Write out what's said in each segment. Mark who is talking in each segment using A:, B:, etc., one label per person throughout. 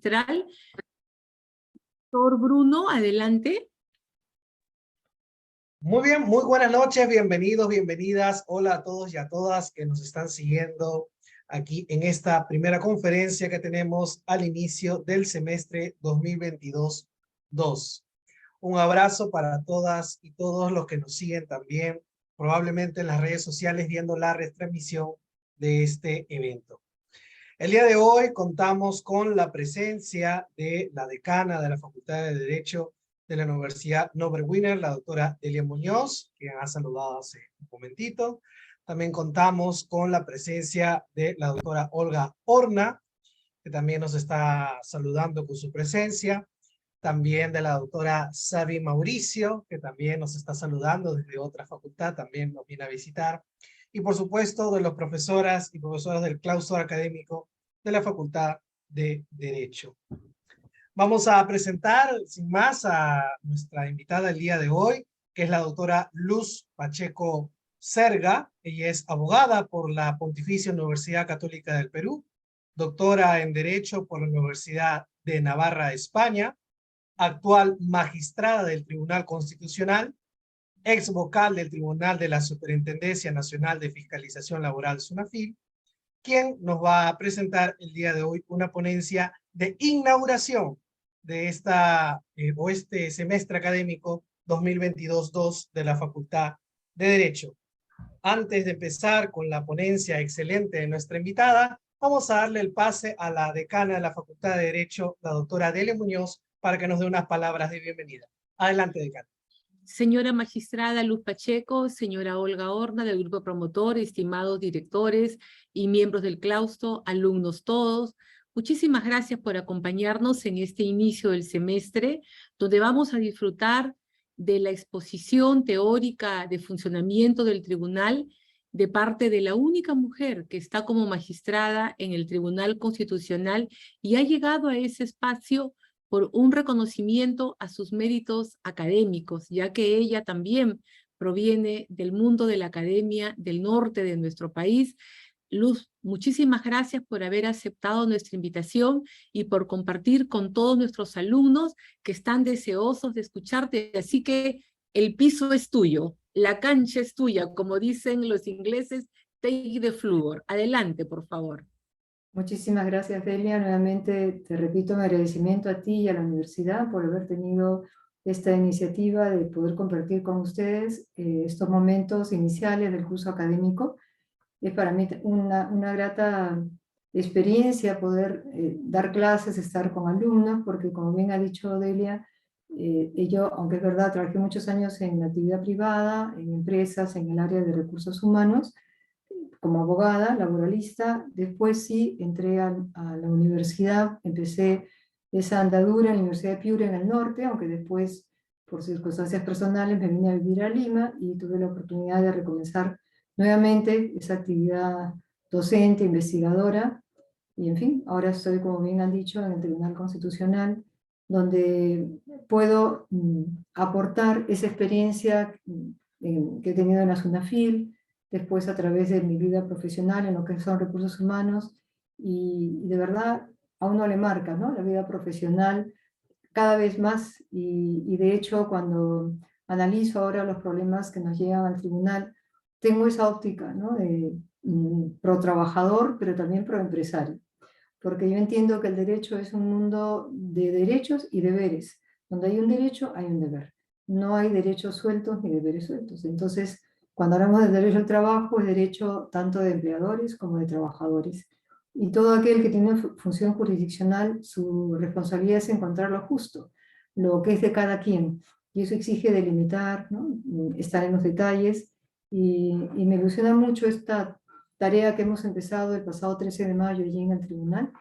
A: magistral. Doctor Bruno, adelante.
B: Muy bien, muy buenas noches, bienvenidos, bienvenidas. Hola a todos y a todas que nos están siguiendo aquí en esta primera conferencia que tenemos al inicio del semestre 2022-2. Un abrazo para todas y todos los que nos siguen también, probablemente en las redes sociales, viendo la retransmisión de este evento. El día de hoy contamos con la presencia de la decana de la Facultad de Derecho de la Universidad Norbert Wiener, la doctora Delia Muñoz, quien ha saludado hace un momentito. También contamos con la presencia de la doctora Olga Horna, que también nos está saludando con su presencia. También de la doctora Sabi Mauricio, que también nos está saludando desde otra facultad, también nos viene a visitar. Y por supuesto de los profesoras y profesoras del claustro académico de la Facultad de Derecho. Vamos a presentar, sin más, a nuestra invitada el día de hoy, que es la doctora Luz Pacheco Serga. Ella es abogada por la Pontificia Universidad Católica del Perú, doctora en Derecho por la Universidad de Navarra, España, actual magistrada del Tribunal Constitucional, ex vocal del Tribunal de la Superintendencia Nacional de Fiscalización Laboral, SUNAFIL, quien nos va a presentar el día de hoy una ponencia de inauguración de este semestre académico 2022-2 de la Facultad de Derecho. Antes de empezar con la ponencia excelente de nuestra invitada, vamos a darle el pase a la decana de la Facultad de Derecho, la doctora Delia Muñoz, para que nos dé unas palabras de bienvenida. Adelante, decana.
A: Señora magistrada Luz Pacheco, señora Olga Horna del grupo promotor, estimados directores y miembros del claustro, alumnos todos, muchísimas gracias por acompañarnos en este inicio del semestre, donde vamos a disfrutar de la exposición teórica de funcionamiento del tribunal de parte de la única mujer que está como magistrada en el Tribunal Constitucional y ha llegado a ese espacio por un reconocimiento a sus méritos académicos, ya que ella también proviene del mundo de la academia del norte de nuestro país. Luz, muchísimas gracias por haber aceptado nuestra invitación y por compartir con todos nuestros alumnos que están deseosos de escucharte. Así que el piso es tuyo, la cancha es tuya, como dicen los ingleses, take the floor. Adelante, por favor.
C: Muchísimas gracias, Delia. Nuevamente te repito mi agradecimiento a ti y a la universidad por haber tenido esta iniciativa de poder compartir con ustedes estos momentos iniciales del curso académico. Es para mí una grata experiencia poder dar clases, estar con alumnos, porque como bien ha dicho Delia, yo, aunque es verdad, trabajé muchos años en la actividad privada, en empresas, en el área de recursos humanos, como abogada, laboralista. Después sí entré a la universidad, empecé esa andadura en la Universidad de Piura en el norte, aunque después, por circunstancias personales, me vine a vivir a Lima y tuve la oportunidad de recomenzar nuevamente esa actividad docente, investigadora, y en fin, ahora estoy, como bien han dicho, en el Tribunal Constitucional, donde puedo aportar esa experiencia que he tenido en la SUNAFIL, después a través de mi vida profesional en lo que son recursos humanos, y de verdad a uno le marca, ¿no?, la vida profesional cada vez más, y de hecho cuando analizo ahora los problemas que nos llegan al tribunal, tengo esa óptica, ¿no?, de pro trabajador, pero también pro empresario, porque yo entiendo que el derecho es un mundo de derechos y deberes. Donde hay un derecho, hay un deber. No hay derechos sueltos ni deberes sueltos. Entonces, cuando hablamos de derecho al trabajo, es derecho tanto de empleadores como de trabajadores. Y todo aquel que tiene función jurisdiccional, su responsabilidad es encontrar lo justo, lo que es de cada quien. Y eso exige delimitar, ¿no?, estar en los detalles. Y me ilusiona mucho esta tarea que hemos empezado el pasado 13 de mayo allí en el tribunal.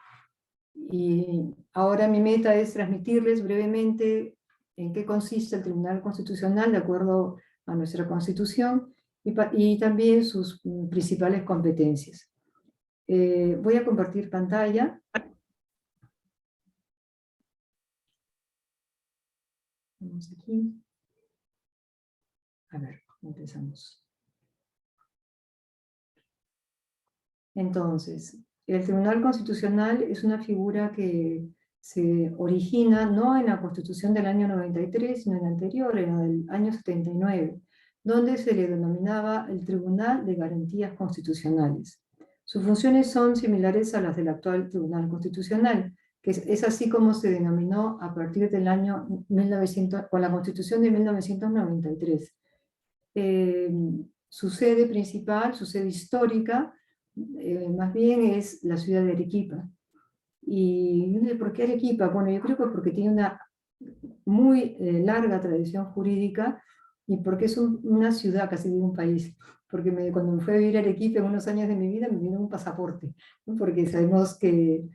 C: Y ahora mi meta es transmitirles brevemente en qué consiste el Tribunal Constitucional de acuerdo a nuestra Constitución y también sus principales competencias. Voy a compartir pantalla. Vamos aquí. A ver, empezamos. Entonces, el Tribunal Constitucional es una figura que se origina no en la Constitución del año 93, sino en la anterior, en la del año 79, donde se le denominaba el Tribunal de Garantías Constitucionales. Sus funciones son similares a las del actual Tribunal Constitucional, que es así como se denominó a partir del año 1900, con la Constitución de 1993. Su sede principal, su sede histórica, más bien es la ciudad de Arequipa. ¿Y por qué Arequipa? Bueno, yo creo que porque tiene una muy larga tradición jurídica y porque es una ciudad, casi de un país. Porque cuando me fui a vivir a Arequipa en unos años de mi vida me vino un pasaporte, ¿no? Porque sabemos que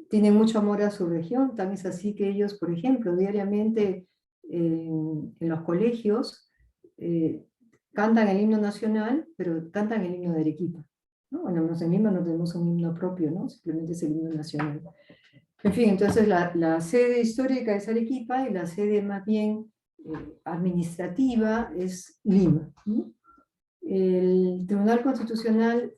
C: tienen mucho amor a su región, tan es así que ellos, por ejemplo, diariamente en los colegios cantan el himno nacional, pero cantan el himno de Arequipa, ¿no? Bueno, en Lima no tenemos un himno propio, ¿no? Simplemente es el himno nacional. En fin, entonces la sede histórica es Arequipa y la sede más bien administrativa es Lima, ¿no? El Tribunal Constitucional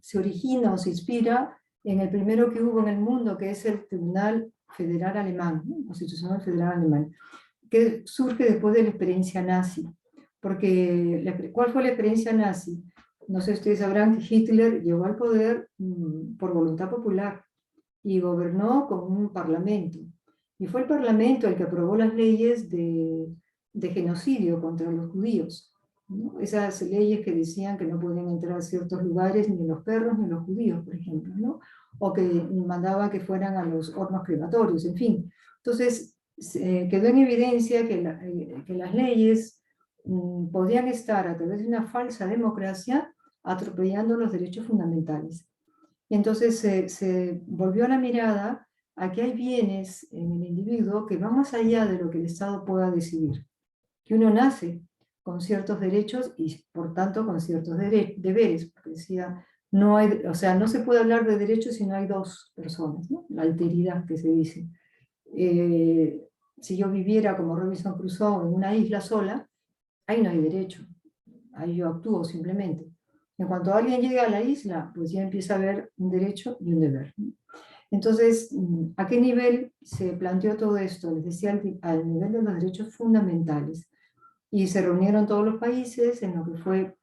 C: se origina o se inspira en el primero que hubo en el mundo, que es el Tribunal Federal Alemán, ¿no? Constitucional Federal Alemán, que surge después de la experiencia nazi. Porque, ¿cuál fue la experiencia nazi? No sé si ustedes sabrán que Hitler llegó al poder por voluntad popular y gobernó con un parlamento. Y fue el parlamento el que aprobó las leyes de genocidio contra los judíos, ¿no? Esas leyes que decían que no podían entrar a ciertos lugares ni los perros ni los judíos, por ejemplo, ¿no? O que mandaban que fueran a los hornos crematorios, en fin. Entonces, quedó en evidencia que las leyes podían estar a través de una falsa democracia atropellando los derechos fundamentales. Y entonces se volvió la mirada a que hay bienes en el individuo que van más allá de lo que el Estado pueda decidir. Que uno nace con ciertos derechos y por tanto con ciertos deberes. Porque decía, no hay, o sea, no se puede hablar de derechos si no hay dos personas, ¿no? La alteridad que se dice. Si yo viviera como Robinson Crusoe en una isla sola, ahí no hay derecho. Ahí yo actúo simplemente. En cuanto alguien llega a la isla, pues ya empieza a haber un derecho y un deber. Entonces, ¿a qué nivel se planteó todo esto? Les decía, al nivel de los derechos fundamentales. Y se reunieron todos los países en lo que fue,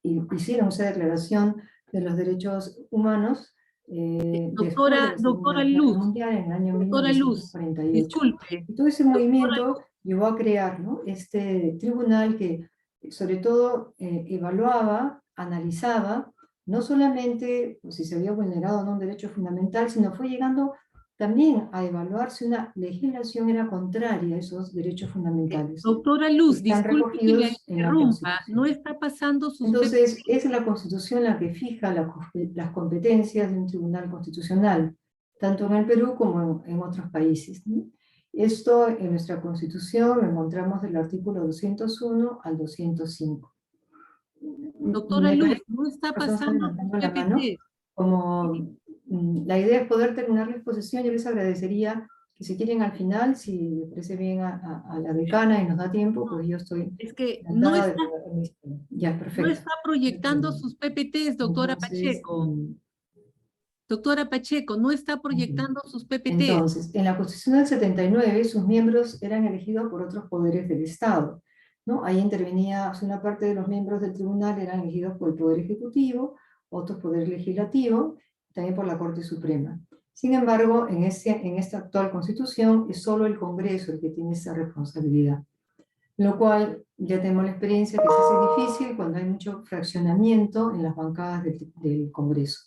C: hicieron esa declaración de los derechos humanos después de la
A: Doctora
C: Segunda Guerra
A: Luz,
C: Mundial, en el año
A: doctora Luz,
C: 1948.
A: disculpe.
C: Y todo ese movimiento llevó a crear, ¿no?, este tribunal que sobre todo evaluaba, analizaba, no solamente pues, si se había vulnerado o no un derecho fundamental, sino fue llegando también a evaluar si una legislación era contraria a esos derechos fundamentales.
A: Doctora Luz,
C: Están
A: disculpe que la
C: recogidos en la
A: interrumpa,
C: Constitución.
A: no está pasando sus
C: Entonces, es la Constitución la que fija las competencias de un tribunal constitucional, tanto en el Perú como en otros países, ¿no? Esto en nuestra Constitución lo encontramos del artículo 201 al 205.
A: Doctora
C: Me
A: Luz,
C: parece
A: no está
C: que están
A: pasando sus
C: levantando la mano.
A: PPT.
C: Como la idea es poder terminar la exposición, yo les agradecería que si quieren al final, si les parece bien a la decana y nos da tiempo, pues yo estoy
A: Es que
C: encantada de poder. Ya,
A: no
C: perfecto.
A: está proyectando sus PPTs, doctora
C: Entonces,
A: Pacheco. Doctora Pacheco, no está proyectando sus PPTs.
C: Entonces, en la Constitución del 79, sus miembros eran elegidos por otros poderes del Estado, ¿no? Ahí intervenía, una parte de los miembros del tribunal eran elegidos por el Poder Ejecutivo, otros por el Poder Legislativo, también por la Corte Suprema. Sin embargo, en esta actual Constitución es solo el Congreso el que tiene esa responsabilidad. Lo cual ya tenemos la experiencia que se hace difícil cuando hay mucho fraccionamiento en las bancadas del Congreso.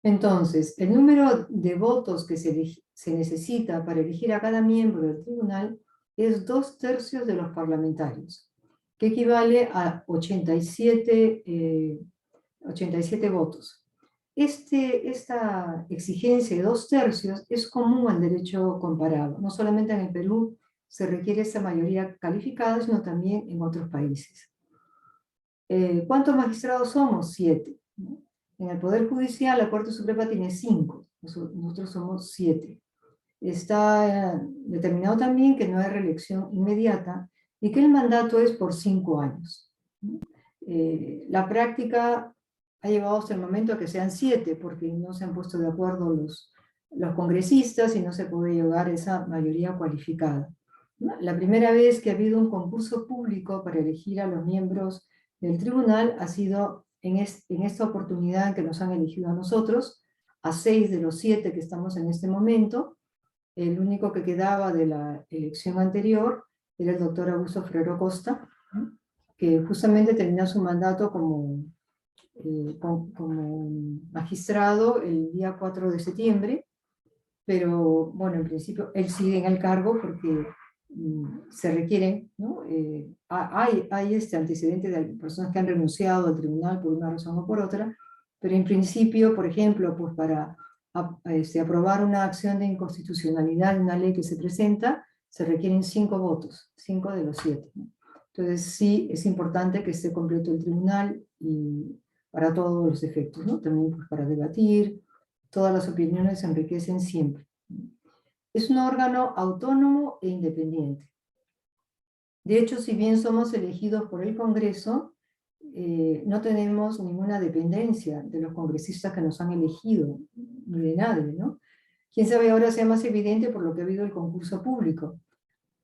C: Entonces, el número de votos que se necesita para elegir a cada miembro del tribunal es 2/3 de los parlamentarios, que equivale a 87 votos. Esta exigencia de 2/3 es común al derecho comparado. No solamente en el Perú se requiere esa mayoría calificada, sino también en otros países. ¿Cuántos magistrados somos? 7. ¿No? En el Poder Judicial, la Corte Suprema tiene 5, nosotros somos 7. Está determinado también que no hay reelección inmediata y que el mandato es por 5 años. La práctica ha llevado hasta el momento a que sean 7, porque no se han puesto de acuerdo los congresistas y no se puede llegar a esa mayoría cualificada, ¿no? La primera vez que ha habido un concurso público para elegir a los miembros del tribunal ha sido en esta oportunidad en que nos han elegido a nosotros, a 6 de los 7 que estamos en este momento. El único que quedaba de la elección anterior era el doctor Augusto Ferrero Costa, ¿no? Que justamente terminó su mandato como magistrado el día 4 de septiembre, pero bueno, en principio él sigue en el cargo porque se requieren, ¿no? Hay este antecedente de personas que han renunciado al tribunal por una razón o por otra, pero en principio, por ejemplo, pues para aprobar una acción de inconstitucionalidad de una ley que se presenta, se requieren 5 votos, 5 de los 7, ¿no? Entonces sí, es importante que esté completo el tribunal y para todos los efectos, ¿no? También pues, para debatir, todas las opiniones se enriquecen siempre. Es un órgano autónomo e independiente. De hecho, si bien somos elegidos por el Congreso, no tenemos ninguna dependencia de los congresistas que nos han elegido, ni de nadie, ¿no? Quién sabe ahora sea más evidente por lo que ha habido el concurso público.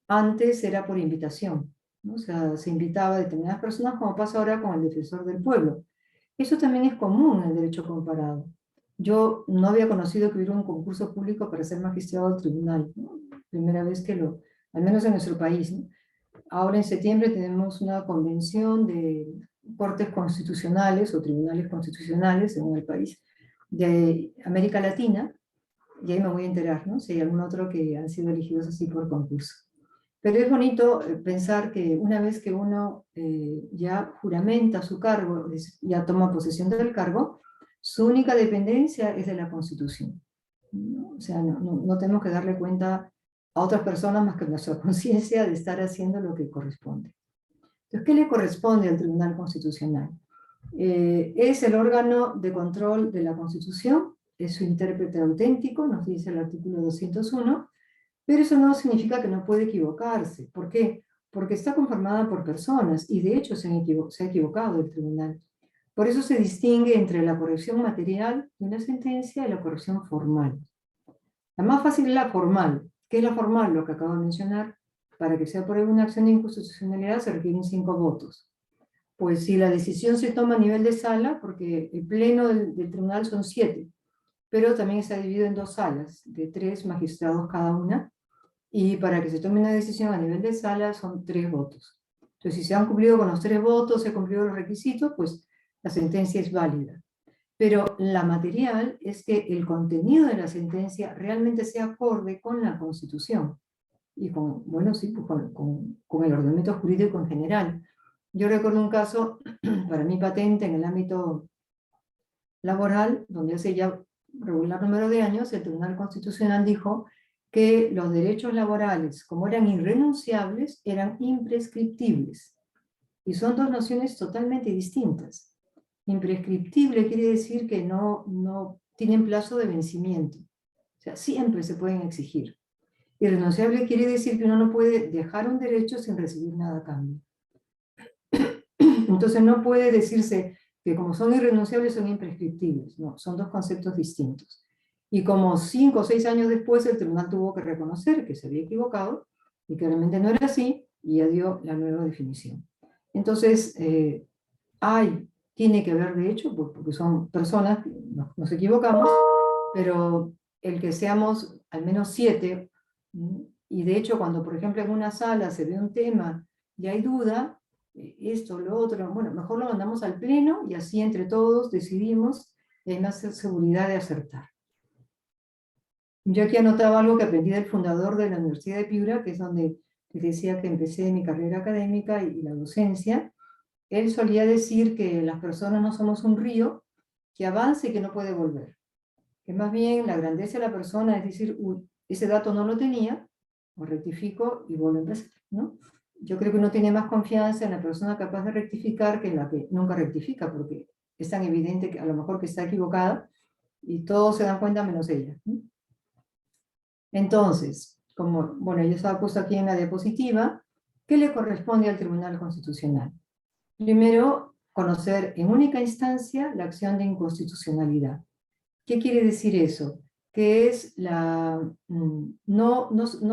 C: Antes era por invitación, ¿no? O sea, se invitaba a determinadas personas, como pasa ahora con el defensor del pueblo. Eso también es común en el derecho comparado. Yo no había conocido que hubiera un concurso público para ser magistrado del tribunal, ¿no? Primera vez que al menos en nuestro país, ¿no? Ahora en septiembre tenemos una convención de cortes constitucionales o tribunales constitucionales, según el país, de América Latina, y ahí me voy a enterar, ¿no? Si hay algún otro que han sido elegidos así por concurso. Pero es bonito pensar que una vez que uno ya juramenta su cargo, ya toma posesión del cargo, su única dependencia es de la Constitución, ¿no? O sea, no tenemos que darle cuenta a otras personas más que nuestra conciencia de estar haciendo lo que corresponde. Entonces, ¿qué le corresponde al Tribunal Constitucional? Es el órgano de control de la Constitución, es su intérprete auténtico, nos dice el artículo 201, pero eso no significa que no puede equivocarse. ¿Por qué? Porque está conformada por personas y de hecho se ha equivocado el tribunal. Por eso se distingue entre la corrección material de una sentencia y la corrección formal. La más fácil es la formal. ¿Qué es la formal? Lo que acabo de mencionar. Para que se apruebe una acción de inconstitucionalidad se requieren 5 votos. Pues si la decisión se toma a nivel de sala, porque el pleno del tribunal son 7, pero también está dividido en 2 salas, de 3 magistrados cada una, y para que se tome una decisión a nivel de sala son 3 votos. Entonces, si se han cumplido con los 3 votos, se han cumplido los requisitos, pues la sentencia es válida. Pero la material es que el contenido de la sentencia realmente sea acorde con la Constitución y con, bueno, sí, pues con el ordenamiento jurídico en general. Yo recuerdo un caso para mi patente en el ámbito laboral, donde hace ya regular número de años, el Tribunal Constitucional dijo que los derechos laborales, como eran irrenunciables, eran imprescriptibles. Y son 2 nociones totalmente distintas. Imprescriptible quiere decir que no tienen plazo de vencimiento. O sea, siempre se pueden exigir. Irrenunciable quiere decir que uno no puede dejar un derecho sin recibir nada a cambio. Entonces no puede decirse que como son irrenunciables son imprescriptibles. No, son 2 conceptos distintos. Y como 5 o 6 años después el tribunal tuvo que reconocer que se había equivocado y que realmente no era así, y ya dio la nueva definición. Entonces, tiene que haber de hecho, porque son personas, nos equivocamos, pero el que seamos al menos 7, y de hecho cuando por ejemplo en una sala se ve un tema y hay duda, esto, lo otro, bueno, mejor lo mandamos al pleno y así entre todos decidimos y hay más seguridad de acertar. Yo aquí anotaba algo que aprendí del fundador de la Universidad de Piura, que es donde les decía que empecé mi carrera académica y la docencia. Él solía decir que las personas no somos un río que avanza y que no puede volver. Que más bien la grandeza de la persona es decir, ese dato no lo tenía, lo rectifico y vuelvo a empezar, ¿no? Yo creo que uno tiene más confianza en la persona capaz de rectificar que en la que nunca rectifica, porque es tan evidente que a lo mejor que está equivocada y todos se dan cuenta menos ella, ¿no? Entonces, como, bueno, yo estaba puesto aquí en la diapositiva, ¿qué le corresponde al Tribunal Constitucional? Primero, conocer en única instancia la acción de inconstitucionalidad. ¿Qué quiere decir eso? que es no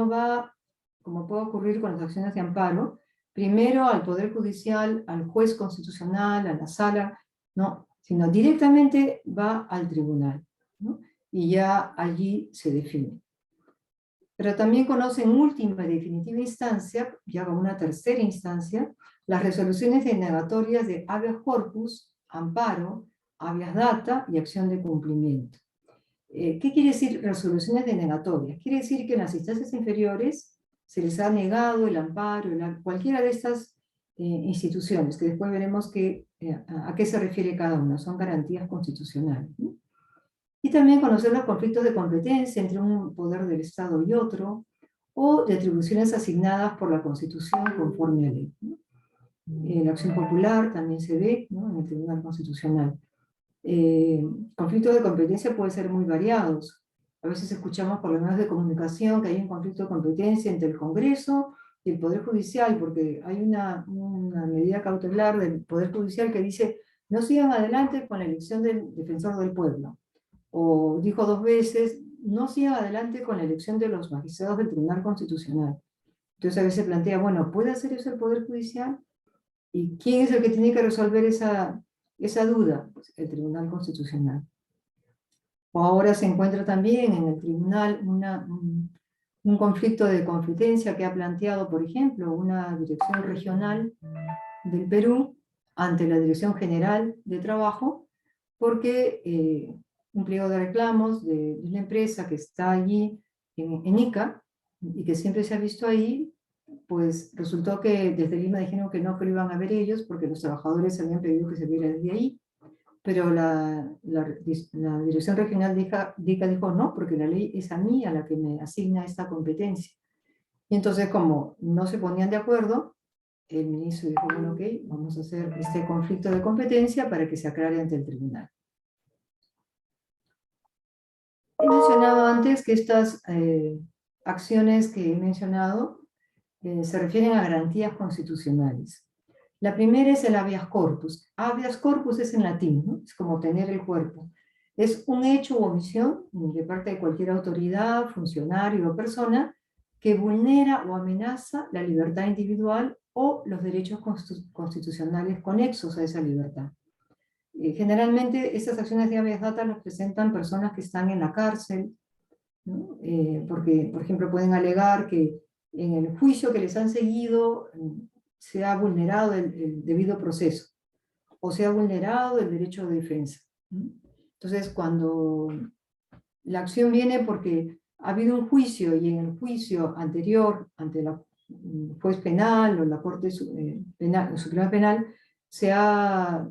C: va, como puede ocurrir con las acciones de amparo, primero al Poder Judicial, al juez constitucional, a la sala, no, sino directamente va al tribunal, ¿no? Y ya allí se define. Pero también conoce en última y definitiva instancia, ya como una tercera instancia, las resoluciones denegatorias de habeas corpus, amparo, habeas data y acción de cumplimiento. ¿Qué quiere decir resoluciones denegatorias? Quiere decir que en las instancias inferiores se les ha negado el amparo, cualquiera de estas instituciones, que después veremos a qué se refiere cada una, son garantías constitucionales, ¿no? Y también conocer los conflictos de competencia entre un poder del Estado y otro, o de atribuciones asignadas por la Constitución conforme a ley, ¿no? La acción popular también se ve, ¿no?, en el Tribunal Constitucional. Conflictos de competencia pueden ser muy variados. A veces escuchamos por los medios de comunicación que hay un conflicto de competencia entre el Congreso y el Poder Judicial, porque hay una medida cautelar del Poder Judicial que dice no sigan adelante con la elección del defensor del pueblo. O dijo 2 veces, no sigan adelante con la elección de los magistrados del Tribunal Constitucional. Entonces a veces plantea, bueno, ¿puede hacer eso el Poder Judicial? ¿Y quién es el que tiene que resolver esa duda? Pues el Tribunal Constitucional. O ahora se encuentra también en el tribunal un conflicto de competencia que ha planteado, por ejemplo, una dirección regional del Perú ante la Dirección General de Trabajo, porque un pliego de reclamos de una empresa que está allí en Ica, y que siempre se ha visto ahí, pues resultó que desde Lima dijeron que no, que lo iban a ver ellos, porque los trabajadores habían pedido que se viera desde ahí, pero la Dirección Regional de Ica dijo no, porque la ley es a mí a la que me asigna esta competencia. Y entonces, como no se ponían de acuerdo, el ministro dijo, bueno, ok, vamos a hacer este conflicto de competencia para que se aclare ante el tribunal. He mencionado antes que estas acciones que he mencionado se refieren a garantías constitucionales. La primera es el habeas corpus. Habeas corpus es en latín, ¿no? Es como tener el cuerpo. Es un hecho u omisión de parte de cualquier autoridad, funcionario o persona que vulnera o amenaza la libertad individual o los derechos constitucionales conexos a esa libertad. Generalmente estas acciones de habeas data las presentan personas que están en la cárcel, ¿no? Porque, por ejemplo, pueden alegar que en el juicio que les han seguido se ha vulnerado el debido proceso, o se ha vulnerado el derecho de defensa, ¿no? Entonces, cuando la acción viene porque ha habido un juicio, y en el juicio anterior, ante el juez penal o la Corte Suprema Penal, se ha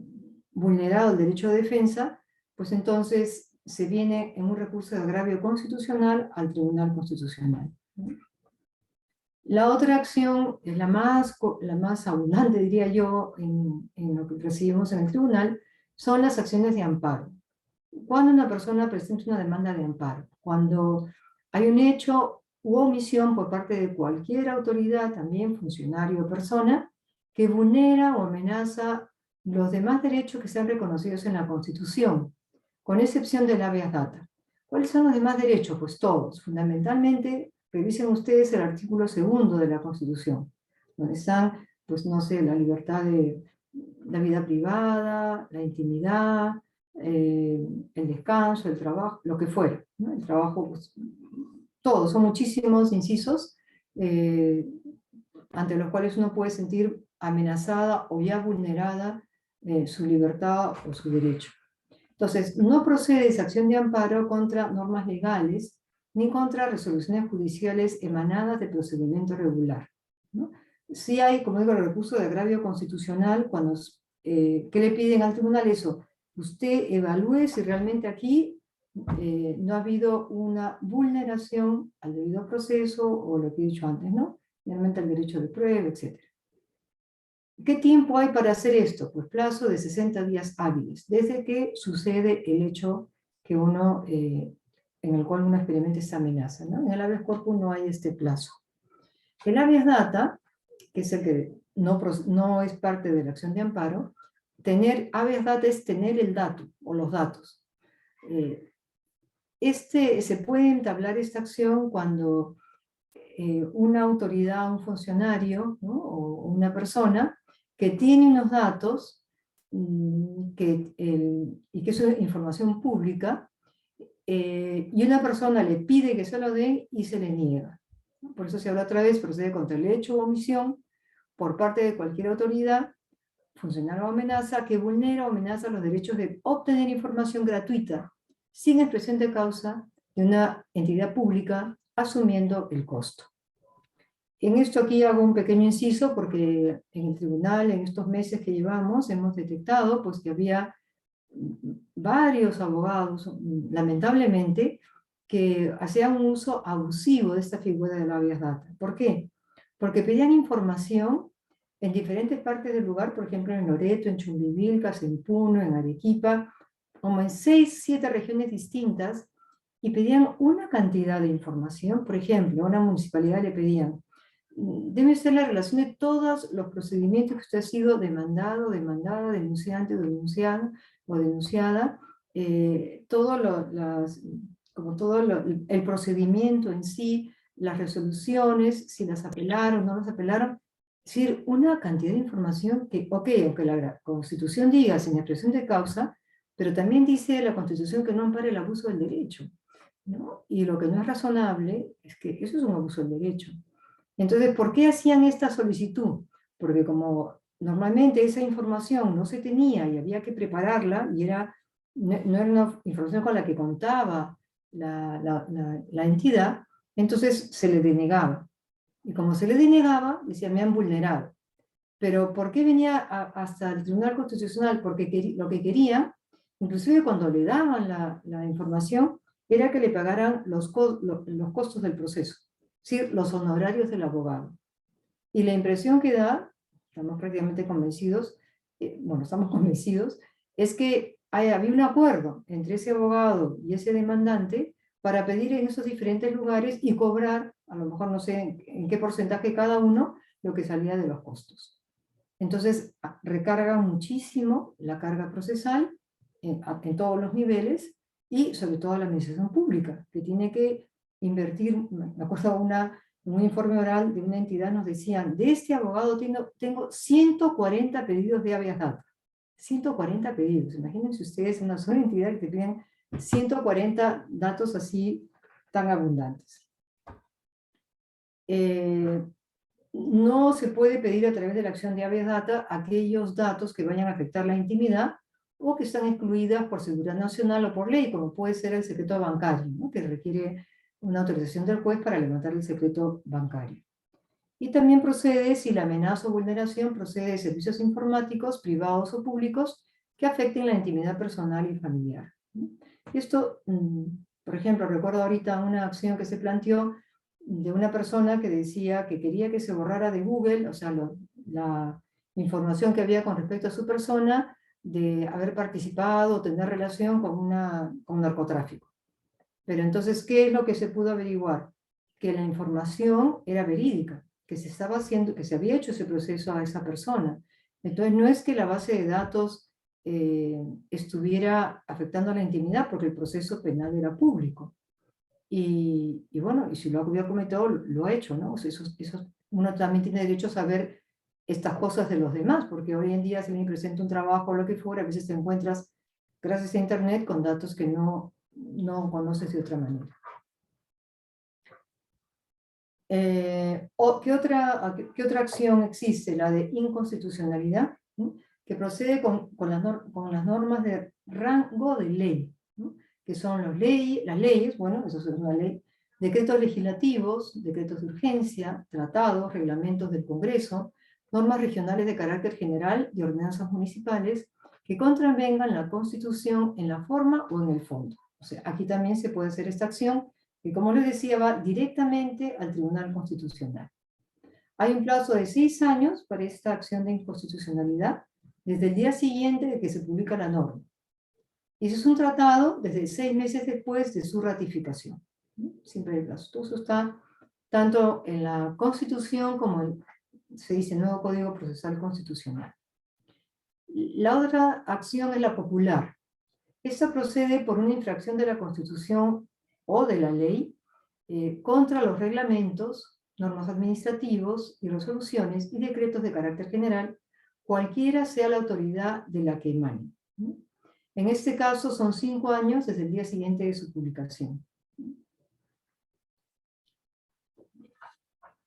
C: vulnerado el derecho de defensa, pues entonces se viene en un recurso de agravio constitucional al Tribunal Constitucional, ¿no? La otra acción es la más abundante, diría yo, en lo que recibimos en el tribunal, son las acciones de amparo. Cuando una persona presenta una demanda de amparo, cuando hay un hecho u omisión por parte de cualquier autoridad, también funcionario o persona, que vulnera o amenaza los demás derechos que sean reconocidos en la Constitución, con excepción del habeas data. ¿Cuáles son los demás derechos? Pues todos. Fundamentalmente, revisen ustedes el artículo 2 de la Constitución, donde están, pues no sé, la libertad de la vida privada, la intimidad, el descanso, el trabajo, lo que fuera, ¿no? El trabajo, pues, todos, son muchísimos incisos ante los cuales uno puede sentir amenazada o ya vulnerada su libertad o su derecho. Entonces, no procede esa acción de amparo contra normas legales ni contra resoluciones judiciales emanadas de procedimiento regular, ¿no? Sí hay, como digo, el recurso de agravio constitucional cuando, ¿qué le piden al tribunal? Eso, usted evalúe si realmente aquí no ha habido una vulneración al debido proceso o lo que he dicho antes, ¿no? Realmente el derecho de prueba, etc. ¿Qué tiempo hay para hacer esto? Pues plazo de 60 días hábiles, desde que sucede el hecho que uno, en el cual uno experimenta esta amenaza, ¿no? En el habeas corpus no hay este plazo. El habeas data, que es el que no es parte de la acción de amparo, tener habeas data es tener el dato o los datos. se puede entablar esta acción cuando una autoridad, un funcionario, ¿no? O una persona que tiene unos datos y que es información pública, y una persona le pide que se lo den y se le niega. Por eso se habla otra vez, procede contra el hecho o omisión por parte de cualquier autoridad, funcionario o amenaza, que vulnera o amenaza los derechos de obtener información gratuita, sin expresión de causa, de una entidad pública, asumiendo el costo. En esto aquí hago un pequeño inciso porque en el tribunal, en estos meses que llevamos, hemos detectado pues, que había varios abogados, lamentablemente, que hacían un uso abusivo de esta figura del habeas data. ¿Por qué? Porque pedían información en diferentes partes del lugar, por ejemplo en Loreto, en Chumbivilcas, en Puno, en Arequipa, como en 6, 7 regiones distintas, y pedían una cantidad de información. Por ejemplo, a una municipalidad le pedían: debe ser la relación de todos los procedimientos que usted ha sido demandado, demandada, denunciante, denunciado o denunciada, el procedimiento en sí, las resoluciones, si las apelaron, no las apelaron. Es decir, una cantidad de información que, aunque la Constitución diga sin expresión de causa, pero también dice la Constitución que no ampara el abuso del derecho, ¿no? Y lo que no es razonable es que eso es un abuso del derecho. Entonces, ¿por qué hacían esta solicitud? Porque como normalmente esa información no se tenía y había que prepararla, y no era una información con la que contaba la entidad, entonces se le denegaba. Y como se le denegaba, decía, me han vulnerado. Pero ¿por qué venía hasta el Tribunal Constitucional? Porque lo que quería, inclusive cuando le daban la información, era que le pagaran los costos del proceso, es decir, los honorarios del abogado. Y la impresión que da, estamos prácticamente convencidos, estamos convencidos, es que había un acuerdo entre ese abogado y ese demandante para pedir en esos diferentes lugares y cobrar, a lo mejor no sé en qué porcentaje cada uno, lo que salía de los costos. Entonces, recarga muchísimo la carga procesal en todos los niveles, y sobre todo a la administración pública, que tiene que invertir. Me acuerdo un informe oral de una entidad, nos decían: de este abogado tengo 140 pedidos de habeas data. 140 pedidos. Imagínense ustedes una sola entidad que te piden 140 datos así tan abundantes. No se puede pedir a través de la acción de habeas data aquellos datos que vayan a afectar la intimidad o que están excluidas por seguridad nacional o por ley, como puede ser el secreto bancario, ¿no? Que requiere una autorización del juez para levantar el secreto bancario. Y también procede si la amenaza o vulneración procede de servicios informáticos, privados o públicos, que afecten la intimidad personal y familiar. Esto, por ejemplo, recuerdo ahorita una acción que se planteó de una persona que decía que quería que se borrara de Google, o sea, la información que había con respecto a su persona, de haber participado o tener relación con narcotráfico. Pero entonces, ¿qué es lo que se pudo averiguar? Que la información era verídica, que se había hecho ese proceso a esa persona. Entonces, no es que la base de datos estuviera afectando a la intimidad, porque el proceso penal era público. Y si lo había cometido, lo ha hecho, ¿no? O sea, uno también tiene derecho a saber estas cosas de los demás, porque hoy en día, si me presenta un trabajo o lo que fuera, a veces te encuentras, gracias a Internet, con datos que no conoces de otra manera. ¿Qué otra acción existe? La de inconstitucionalidad, ¿no? Que procede con las normas de rango de ley, ¿no? Que son las leyes, bueno, eso es una ley, decretos legislativos, decretos de urgencia, tratados, reglamentos del Congreso, normas regionales de carácter general y ordenanzas municipales que contravengan la Constitución en la forma o en el fondo. O sea, aquí también se puede hacer esta acción, que, como les decía, va directamente al Tribunal Constitucional. Hay un plazo de 6 años para esta acción de inconstitucionalidad, desde el día siguiente de que se publica la norma. Y eso es un tratado desde 6 meses después de su ratificación. Siempre hay plazo. Todo eso está tanto en la Constitución como en, se dice, nuevo Código Procesal Constitucional. La otra acción es la popular. Esta procede por una infracción de la Constitución o de la ley contra los reglamentos, normas administrativos y resoluciones y decretos de carácter general, cualquiera sea la autoridad de la que emane. En este caso son 5 años desde el día siguiente de su publicación.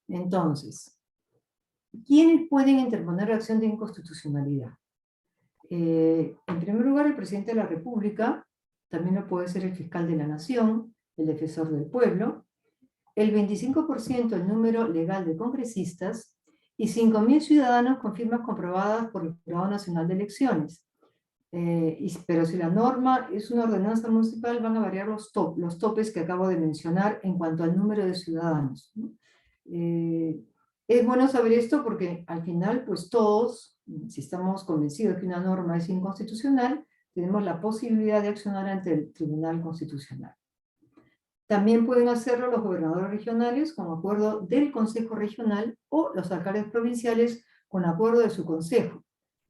C: Entonces, ¿quiénes pueden interponer la acción de inconstitucionalidad? En primer lugar, el presidente de la República, también lo puede ser el fiscal de la Nación, el defensor del pueblo, el 25% del número legal de congresistas y 5.000 ciudadanos con firmas comprobadas por el Jurado Nacional de Elecciones. Pero si la norma es una ordenanza municipal, van a variar los topes que acabo de mencionar en cuanto al número de ciudadanos, ¿no? Es bueno saber esto porque al final, pues todos, si estamos convencidos que una norma es inconstitucional, tenemos la posibilidad de accionar ante el Tribunal Constitucional. También pueden hacerlo los gobernadores regionales con acuerdo del Consejo Regional o los alcaldes provinciales con acuerdo de su consejo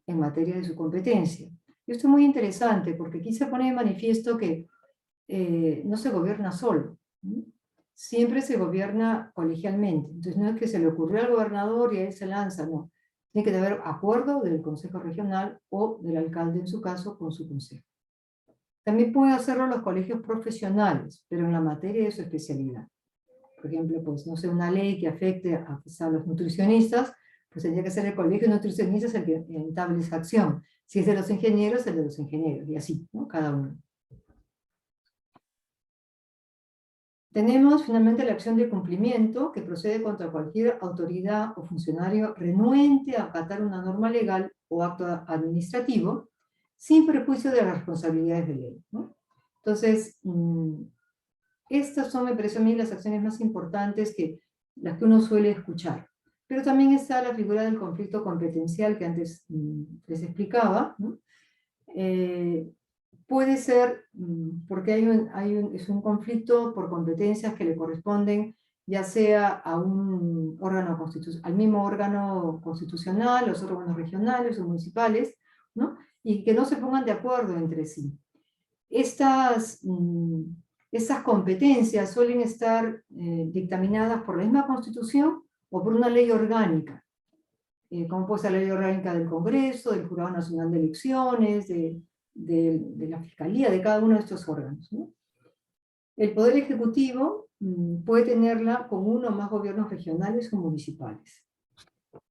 C: en materia de su competencia. Y esto es muy interesante porque aquí se pone de manifiesto que no se gobierna solo, ¿sí? Siempre se gobierna colegialmente. Entonces no es que se le ocurrió al gobernador y a él se lanza, no. Tiene que haber acuerdo del Consejo Regional o del alcalde, en su caso, con su consejo. También pueden hacerlo los colegios profesionales, pero en la materia de su especialidad. Por ejemplo, pues no sé, una ley que afecte a los nutricionistas, pues tendría que ser el colegio de nutricionistas el que entable esa acción. Si es de los ingenieros, el de los ingenieros, y así, ¿no? Cada uno. Tenemos finalmente la acción de cumplimiento, que procede contra cualquier autoridad o funcionario renuente a acatar una norma legal o acto administrativo, sin perjuicio de las responsabilidades de ley, ¿no? Entonces, estas son, me parece a mí, las acciones más importantes que las que uno suele escuchar. Pero también está la figura del conflicto competencial que antes les explicaba, ¿no? Puede ser porque es un conflicto por competencias que le corresponden ya sea a un órgano al mismo órgano constitucional, los órganos regionales o municipales, ¿no? Y que no se pongan de acuerdo entre sí. Estas competencias suelen estar dictaminadas por la misma Constitución o por una ley orgánica, como puede ser la ley orgánica del Congreso, del Jurado Nacional de Elecciones, de la Fiscalía, de cada uno de estos órganos, ¿no? El Poder Ejecutivo puede tenerla con uno o más gobiernos regionales o municipales.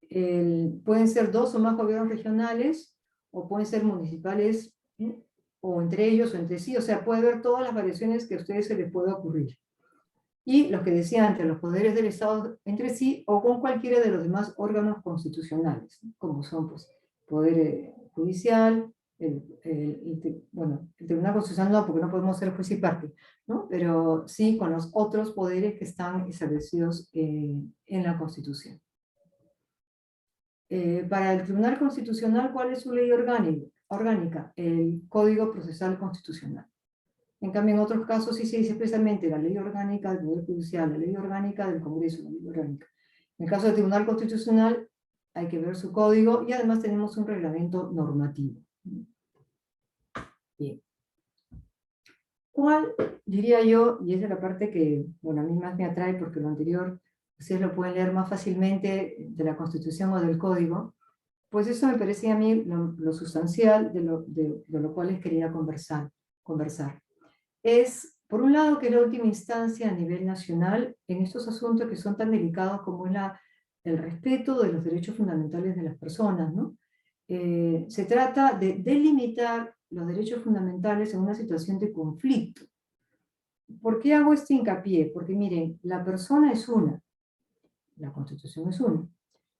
C: Pueden ser 2 o más gobiernos regionales, o pueden ser municipales, o entre ellos o entre sí, o sea, puede haber todas las variaciones que a ustedes se les pueda ocurrir. Y los que decía antes, los poderes del Estado entre sí, o con cualquiera de los demás órganos constitucionales, como son, pues, Poder Judicial, bueno, el Tribunal Constitucional no, porque no podemos ser juez y parte, ¿no? Pero sí con los otros poderes que están establecidos en la Constitución. Para el Tribunal Constitucional, ¿cuál es su ley orgánica? El Código Procesal Constitucional. En cambio, en otros casos sí se dice expresamente la ley orgánica del Poder Judicial, la ley orgánica del Congreso, la ley orgánica. En el caso del Tribunal Constitucional hay que ver su código y además tenemos un reglamento normativo. Bien. ¿Cuál, diría yo, y esa es la parte que, bueno, a mí más me atrae porque lo anterior ustedes lo pueden leer más fácilmente de la Constitución o del Código, pues eso me parece a mí lo sustancial de lo cual les quería conversar. Es, por un lado, que es la última instancia a nivel nacional en estos asuntos que son tan delicados como es el respeto de los derechos fundamentales de las personas, ¿no? Se trata de delimitar los derechos fundamentales en una situación de conflicto. ¿Por qué hago este hincapié? Porque miren, la persona es una, la Constitución es una.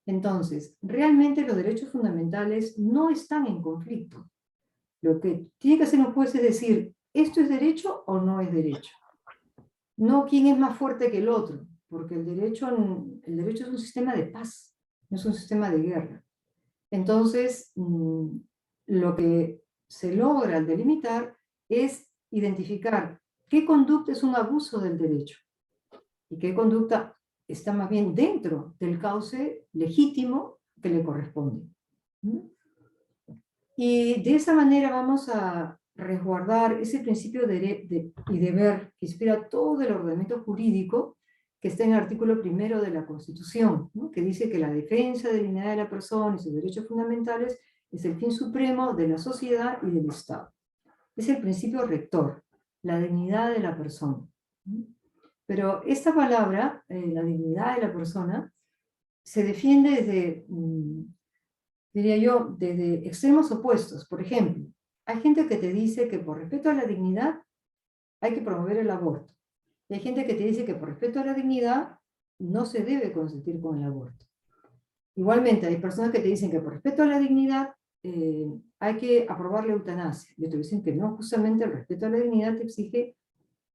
C: Entonces, realmente los derechos fundamentales no están en conflicto. Lo que tiene que hacer un juez es decir, ¿esto es derecho o no es derecho? No quién es más fuerte que el otro, porque el derecho es un sistema de paz, no es un sistema de guerra. Entonces, lo que se logra al delimitar es identificar qué conducta es un abuso del derecho y qué conducta está más bien dentro del cauce legítimo que le corresponde. Y de esa manera vamos a resguardar ese principio y deber que inspira todo el ordenamiento jurídico que está en el artículo 1 de la Constitución, ¿no? Que dice que la defensa de la dignidad de la persona y sus derechos fundamentales es el fin supremo de la sociedad y del Estado. Es el principio rector, la dignidad de la persona. Pero esta palabra, la dignidad de la persona, se defiende desde, diría yo, desde extremos opuestos. Por ejemplo, hay gente que te dice que por respeto a la dignidad hay que promover el aborto. Y hay gente que te dice que por respeto a la dignidad no se debe consentir con el aborto. Igualmente, hay personas que te dicen que por respeto a la dignidad hay que aprobar la eutanasia. Y otros dicen que no, justamente el respeto a la dignidad te exige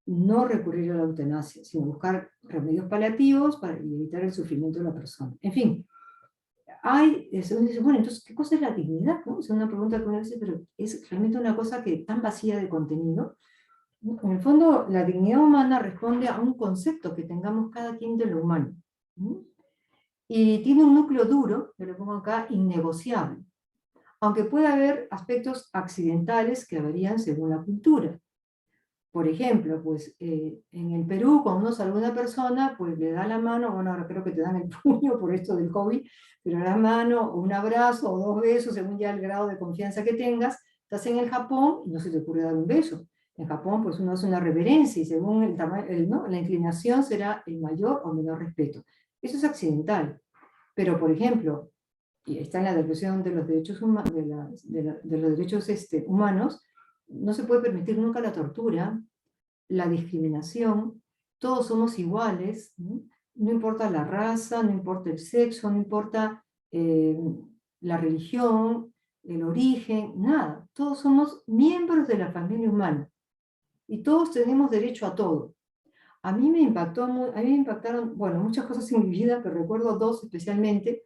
C: no recurrir a la eutanasia, sino buscar remedios paliativos para evitar el sufrimiento de la persona. En fin, uno dice, bueno, entonces, ¿qué cosa es la dignidad? ¿No? Es una pregunta que uno dice, pero es realmente una cosa que tan vacía de contenido. En el fondo, la dignidad humana responde a un concepto que tengamos cada quien de lo humano. Y tiene un núcleo duro, que lo pongo acá, innegociable. Aunque puede haber aspectos accidentales que varían según la cultura. Por ejemplo, pues en el Perú, cuando uno saluda a una persona, pues le da la mano, bueno, ahora creo que te dan el puño por esto del COVID, pero la mano, o un abrazo, o 2 besos, según ya el grado de confianza que tengas. Estás en el Japón y no se te ocurre dar un beso. En Japón, pues uno hace una reverencia y según el tamaño, ¿no? La inclinación será el mayor o menor respeto. Eso es accidental. Pero, por ejemplo, y está en la Declaración de los Derechos, de los derechos humanos, no se puede permitir nunca la tortura, la discriminación, todos somos iguales, ¿no? No importa la raza, no importa el sexo, no importa la religión, el origen, nada. Todos somos miembros de la familia humana y todos tenemos derecho a todo. A mí me impactaron, bueno, muchas cosas en mi vida, pero recuerdo 2 especialmente.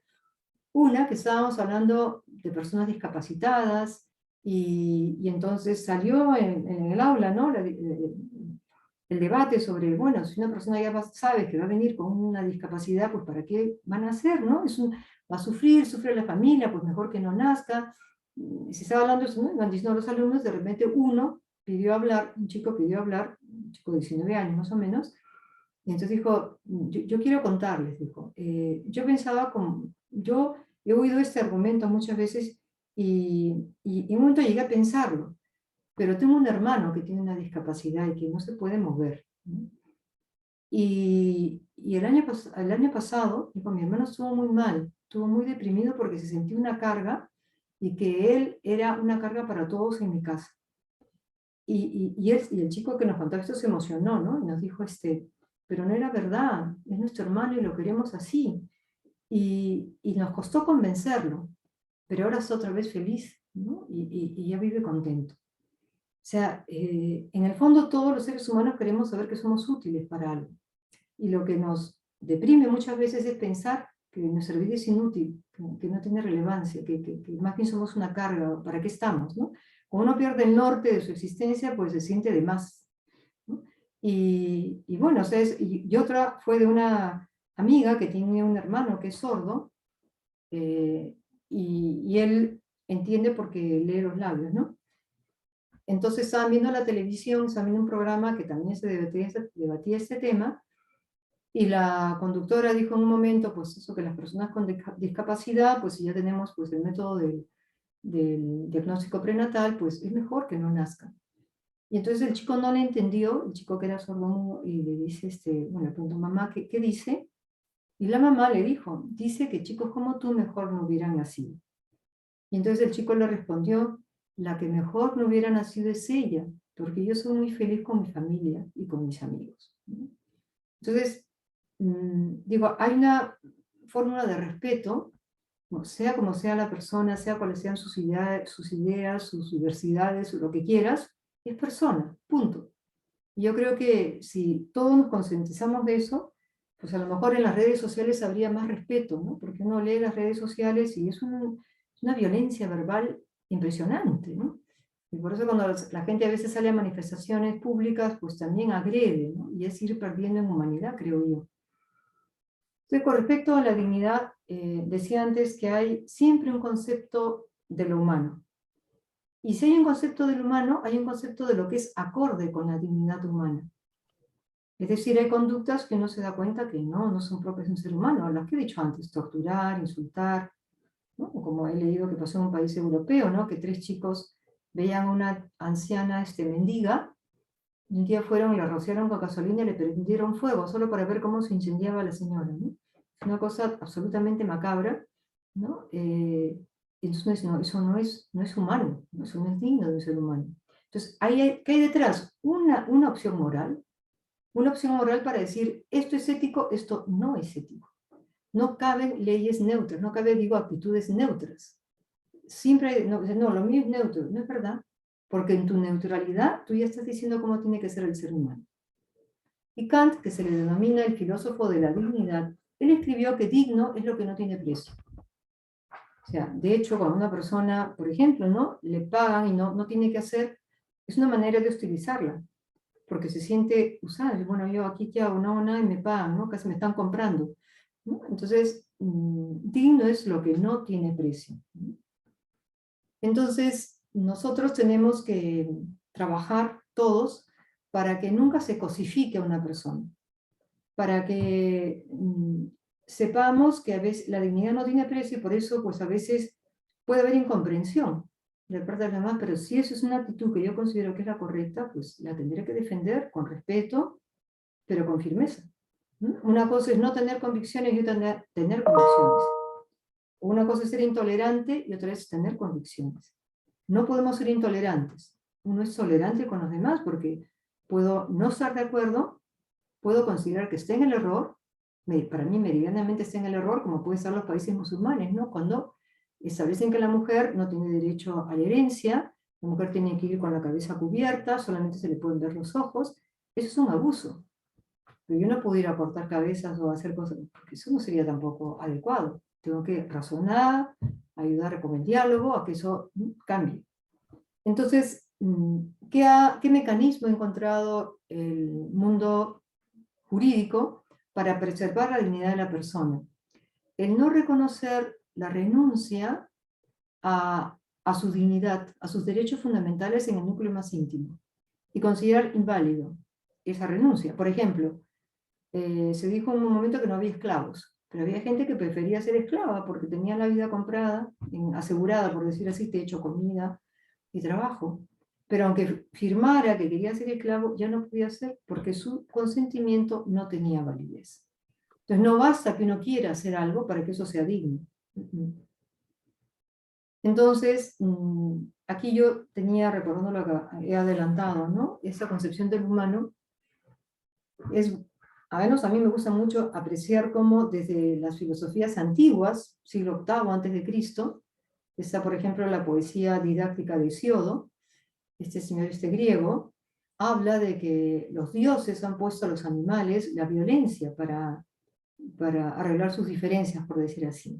C: Una, que estábamos hablando de personas discapacitadas y entonces salió en el aula, ¿no? El debate sobre, bueno, si una persona ya sabe que va a venir con una discapacidad, pues ¿para qué van a hacer, no? Va a sufrir, sufre la familia, pues mejor que no nazca. Y se estaba hablando eso, ¿no? Iban diciendo los alumnos, de repente un chico pidió hablar, un chico de 19 años más o menos, y entonces dijo, yo quiero contarles, dijo, yo pensaba como, yo he oído este argumento muchas veces y en un momento llegué a pensarlo, pero tengo un hermano que tiene una discapacidad y que no se puede mover, ¿no? Y el año pasado, dijo, mi hermano estuvo muy mal, estuvo muy deprimido porque se sentía una carga y que él era una carga para todos en mi casa. Y el chico que nos contó esto se emocionó, ¿no? Y nos dijo, pero no era verdad, es nuestro hermano y lo queremos así. Y nos costó convencerlo, pero ahora es otra vez feliz, ¿no? Y ya vive contento. O sea, en el fondo todos los seres humanos queremos saber que somos útiles para algo. Y lo que nos deprime muchas veces es pensar que nuestra vida es inútil, que no tiene relevancia, que más bien somos una carga, ¿para qué estamos, no? Cuando uno pierde el norte de su existencia, pues se siente de más, ¿no? Y bueno, o sea, y otra fue de una amiga que tiene un hermano que es sordo, y él entiende porque lee los labios, ¿no? Entonces estaban viendo la televisión, estaban viendo un programa que también se debatía este tema, y la conductora dijo en un momento, pues eso, que las personas con discapacidad, pues si ya tenemos pues el método del diagnóstico prenatal, pues es mejor que no nazcan. Y entonces el chico no le entendió, el chico que era sordomudo, y le dice, bueno, le preguntó, mamá, ¿qué dice? Y la mamá le dice que chicos como tú mejor no hubieran nacido. Y entonces el chico le respondió, la que mejor no hubiera nacido es ella, porque yo soy muy feliz con mi familia y con mis amigos. Entonces, digo, hay una fórmula de respeto, sea como sea la persona, sea cuáles sean sus ideas, sus diversidades, lo que quieras, es persona, punto. Y yo creo que si todos nos concientizamos de eso, pues a lo mejor en las redes sociales habría más respeto, ¿no? Porque uno lee las redes sociales y es una violencia verbal impresionante, ¿no? Y por eso cuando la gente a veces sale a manifestaciones públicas, pues también agrede, ¿no? Y es ir perdiendo en humanidad, creo yo. Entonces, con respecto a la dignidad, decía antes que hay siempre un concepto de lo humano. Y si hay un concepto del humano, hay un concepto de lo que es acorde con la dignidad humana. Es decir, hay conductas que uno se da cuenta que no son propias de un ser humano, las que he dicho antes, torturar, insultar, ¿no? Como he leído que pasó en un país europeo, ¿no? Que 3 chicos veían a una anciana mendiga, y un día fueron y la rociaron con gasolina y le prendieron fuego, solo para ver cómo se incendiaba la señora, ¿no? Es una cosa absolutamente macabra, ¿no? Entonces, no, eso no es humano, ¿no? Eso no es digno de un ser humano. Entonces, ¿qué hay detrás? Una opción moral para decir, esto es ético, esto no es ético. No caben leyes neutras, no caben, actitudes neutras. Siempre, no, lo mío es neutro, no es verdad, porque en tu neutralidad tú ya estás diciendo cómo tiene que ser el ser humano. Y Kant, que se le denomina el filósofo de la dignidad, él escribió que digno es lo que no tiene precio. O sea, de hecho, cuando una persona, por ejemplo, ¿no? le pagan y no tiene que hacer, es una manera de hostilizarla, porque se siente usada. Bueno, yo aquí qué hago, no, nada y me pagan, ¿no? Casi me están comprando, ¿no? Entonces, digno es lo que no tiene precio, ¿no? Entonces, nosotros tenemos que trabajar todos para que nunca se cosifique a una persona, para que sepamos que a veces la dignidad no tiene precio y por eso pues a veces puede haber incomprensión de parte de los demás, pero si eso es una actitud que yo considero que es la correcta, pues la tendré que defender con respeto, pero con firmeza. Una cosa es no tener convicciones y otra tener convicciones. Una cosa es ser intolerante y otra es tener convicciones. No podemos ser intolerantes. Uno es tolerante con los demás porque puedo no estar de acuerdo, puedo considerar que esté en el error, para mí meridianamente está en el error, como pueden ser los países musulmanes, ¿no? Cuando establecen que la mujer no tiene derecho a la herencia, la mujer tiene que ir con la cabeza cubierta, solamente se le pueden ver los ojos, eso es un abuso. Pero yo no puedo ir a cortar cabezas o hacer cosas, porque eso no sería tampoco adecuado. Tengo que razonar, ayudar con el diálogo a que eso cambie. Entonces, ¿qué mecanismo ha encontrado el mundo jurídico para preservar la dignidad de la persona? El no reconocer la renuncia a su dignidad, a sus derechos fundamentales en el núcleo más íntimo, y considerar inválido esa renuncia. Por ejemplo, se dijo en un momento que no había esclavos, pero había gente que prefería ser esclava porque tenía la vida comprada, asegurada, por decir así, techo, comida y trabajo. Pero aunque firmara que quería ser esclavo, ya no podía ser porque su consentimiento no tenía validez. Entonces no basta que uno quiera hacer algo para que eso sea digno. Entonces, aquí yo tenía, recordando lo que he adelantado, ¿no? Esa concepción del humano a mí me gusta mucho apreciar cómo desde las filosofías antiguas, siglo VIII antes de Cristo, está por ejemplo la poesía didáctica de Hesiodo, señor griego, habla de que los dioses han puesto a los animales la violencia para arreglar sus diferencias, por decir así.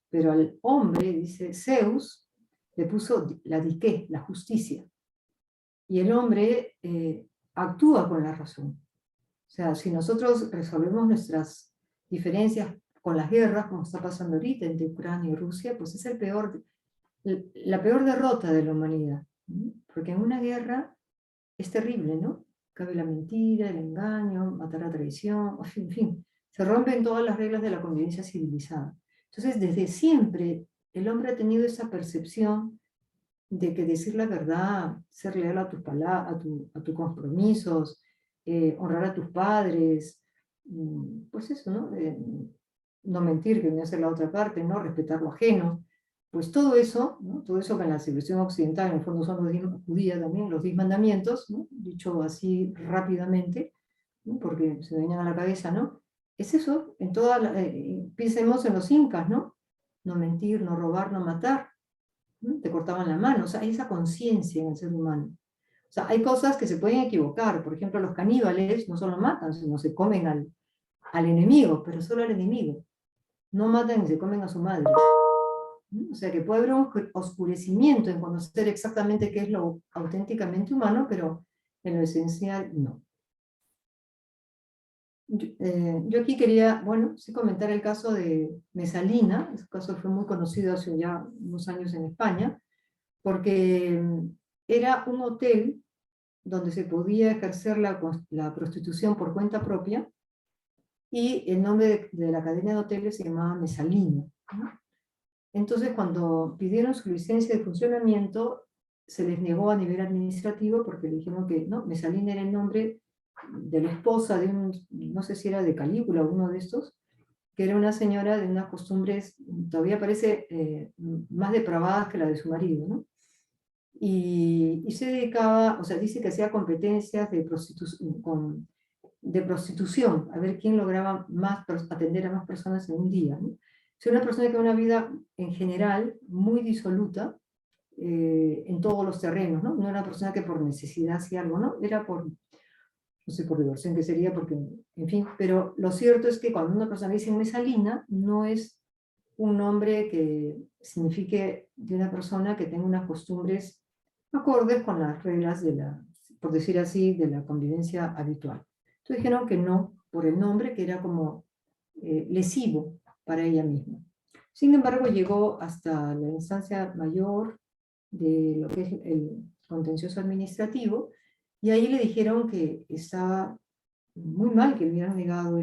C: Pero al hombre, dice Zeus, le puso la diqué, la justicia. Y el hombre actúa con la razón. O sea, si nosotros resolvemos nuestras diferencias con las guerras, como está pasando ahorita entre Ucrania y Rusia, pues es la peor derrota de la humanidad. Porque en una guerra es terrible, ¿no? Cabe la mentira, el engaño, matar la traición, en fin, se rompen todas las reglas de la convivencia civilizada. Entonces, desde siempre, el hombre ha tenido esa percepción de que decir la verdad, ser leal a tus palabras, a tus compromisos, honrar a tus padres, pues eso, ¿no? No mentir, que no hacer la otra parte, ¿no? Respetar lo ajeno. Pues todo eso, ¿no? Todo eso que en la civilización occidental, en el fondo son los judíos también, los 10 mandamientos, ¿no? Dicho así rápidamente, ¿no? Porque se me vienen a la cabeza, ¿no? Es eso, pensemos en los incas, ¿no? No mentir, no robar, no matar. Te cortaban la mano, o sea, hay esa conciencia en el ser humano. O sea, hay cosas que se pueden equivocar, por ejemplo, los caníbales no solo matan, sino se comen al enemigo, pero solo al enemigo. No matan y se comen a su madre. O sea, que puede haber un oscurecimiento en conocer exactamente qué es lo auténticamente humano, pero en lo esencial no. Yo aquí quería, bueno, sí comentar el caso de Mesalina. Ese caso fue muy conocido hace ya unos años en España, porque era un hotel donde se podía ejercer la prostitución por cuenta propia, y el nombre de la cadena de hoteles se llamaba Mesalina, ¿no? Entonces, cuando pidieron su licencia de funcionamiento, se les negó a nivel administrativo porque le dijeron que no, Mesalina era el nombre de la esposa de un, no sé si era de Calígula o uno de estos, que era una señora de unas costumbres, todavía parece más depravadas que la de su marido, ¿no? Y se dedicaba, o sea, dice que hacía competencias de prostitución, a ver quién lograba atender a más personas en un día, ¿no? Es una persona que tiene una vida en general muy disoluta en todos los terrenos, ¿no? No era una persona que por necesidad hacía algo, ¿no? Era por, no sé, por diversión que sería, porque, en fin, pero lo cierto es que cuando una persona dice Mesalina, no es un nombre que signifique de una persona que tenga unas costumbres acordes con las reglas de la, por decir así, de la convivencia habitual. Entonces dijeron que no, por el nombre, que era como lesivo para ella misma. Sin embargo, llegó hasta la instancia mayor de lo que es el contencioso administrativo, y ahí le dijeron que estaba muy mal que le hubieran negado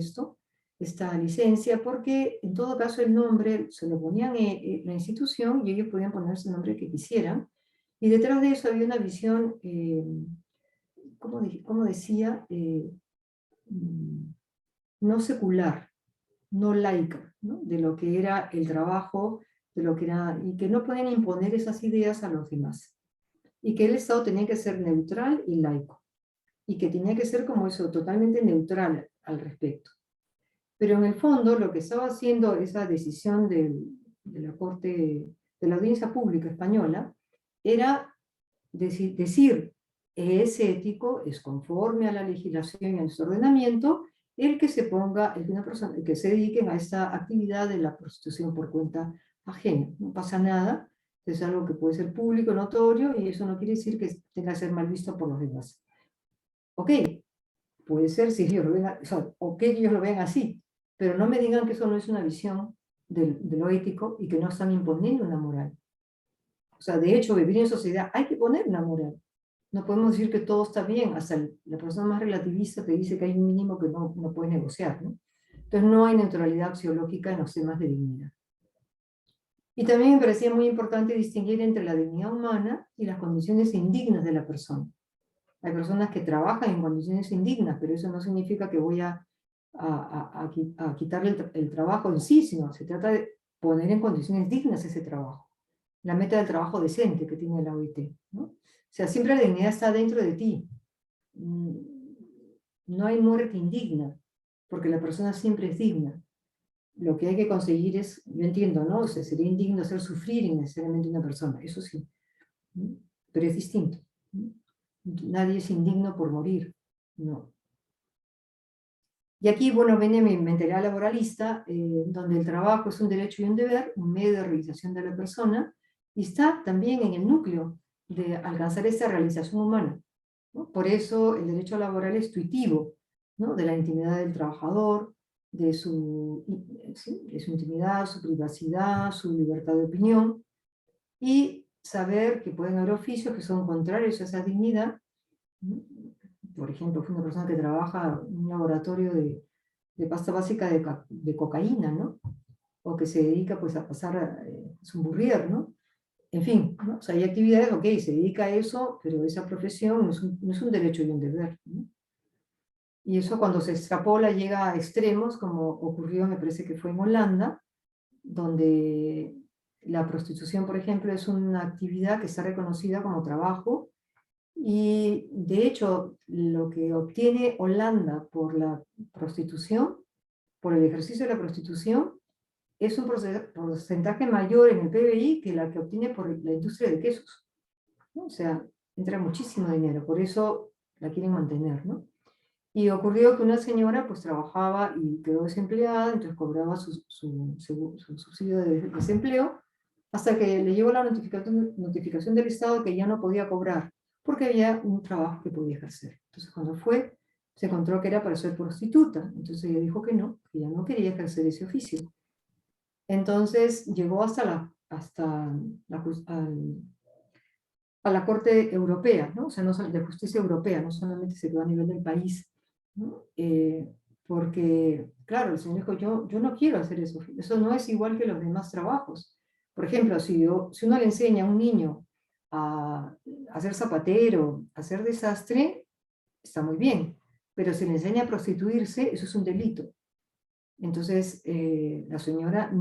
C: esta licencia, porque en todo caso el nombre se lo ponían la institución y ellos podían ponerse el nombre que quisieran, y detrás de eso había una visión, ¿cómo decía? No secular, no laica, ¿no? De lo que era el trabajo, de lo que era, y que no podían imponer esas ideas a los demás, y que el Estado tenía que ser neutral y laico, y que tenía que ser como eso, totalmente neutral al respecto. Pero en el fondo lo que estaba haciendo esa decisión de la Corte, de la Audiencia Pública Española, era decir, es ético, es conforme a la legislación y a nuestro ordenamiento, el que se ponga, el que una persona, el que se dediquen a esta actividad de la prostitución por cuenta ajena. No pasa nada, es algo que puede ser público, notorio, y eso no quiere decir que tenga que ser mal visto por los demás. Ok, puede ser si ellos lo ven, o que ellos lo vean así, pero no me digan que eso no es una visión de lo ético y que no están imponiendo una moral. O sea, de hecho, vivir en sociedad hay que poner una moral. No podemos decir que todo está bien, hasta la persona más relativista te dice que hay un mínimo que no puedes negociar, ¿no? Entonces no hay neutralidad axiológica en los temas de dignidad. Y también me parecía muy importante distinguir entre la dignidad humana y las condiciones indignas de la persona. Hay personas que trabajan en condiciones indignas, pero eso no significa que voy a quitarle el trabajo en sí, sino se trata de poner en condiciones dignas ese trabajo. La meta del trabajo decente que tiene la OIT, ¿no? O sea, siempre la dignidad está dentro de ti. No hay muerte indigna, porque la persona siempre es digna. Lo que hay que conseguir es, yo entiendo, ¿no? O sea, sería indigno hacer sufrir innecesariamente a una persona, eso sí, ¿no? Pero es distinto, ¿no? Nadie es indigno por morir, no. Y aquí, bueno, viene mi mentalidad laboralista, donde el trabajo es un derecho y un deber, un medio de realización de la persona, y está también en el núcleo de alcanzar esa realización humana, ¿no? Por eso el derecho laboral es tuitivo, ¿no? De la intimidad del trabajador, de su intimidad, su privacidad, su libertad de opinión, y saber que pueden haber oficios que son contrarios a esa dignidad, ¿no? Por ejemplo, fue una persona que trabaja en un laboratorio de pasta básica de cocaína, ¿no? O que se dedica pues a pasar su burrier, ¿no? En fin, ¿no? O sea, hay actividades, ok, se dedica a eso, pero esa profesión no es un derecho y un deber, ¿no? Y eso cuando se extrapola llega a extremos, como ocurrió, me parece que fue en Holanda, donde la prostitución, por ejemplo, es una actividad que está reconocida como trabajo, y de hecho lo que obtiene Holanda por la prostitución, por el ejercicio de la prostitución, es un porcentaje mayor en el PBI que la que obtiene por la industria de quesos, ¿no? O sea, entra muchísimo dinero, por eso la quieren mantener, ¿no? Y ocurrió que una señora pues trabajaba y quedó desempleada, entonces cobraba su subsidio de desempleo, hasta que le llegó la notificación del Estado que ya no podía cobrar, porque había un trabajo que podía ejercer. Entonces cuando fue, se encontró que era para ser prostituta, entonces ella dijo que ya no quería ejercer ese oficio. Entonces llegó hasta a la Corte Europea, ¿no? O sea, no de justicia europea, no solamente se quedó a nivel del país, ¿no? Porque, claro, el señor dijo, yo no quiero hacer eso no es igual que los demás trabajos. Por ejemplo, si uno le enseña a un niño a ser zapatero, a hacer desastre, está muy bien, pero si le enseña a prostituirse, eso es un delito. Entonces, la señora,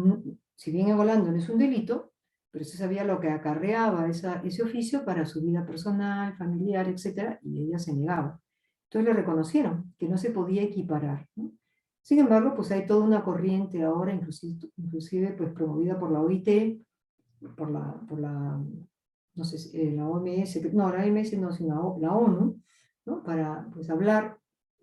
C: si bien en Holanda no es un delito, pero se sabía lo que acarreaba ese oficio para su vida personal, familiar, etc., y ella se negaba. Entonces le reconocieron que no se podía equiparar, ¿no? Sin embargo, pues hay toda una corriente ahora, inclusive pues promovida por la OIT, no sé, la OMS, no, la OMS no, sino la ONU, ¿no? Para pues hablar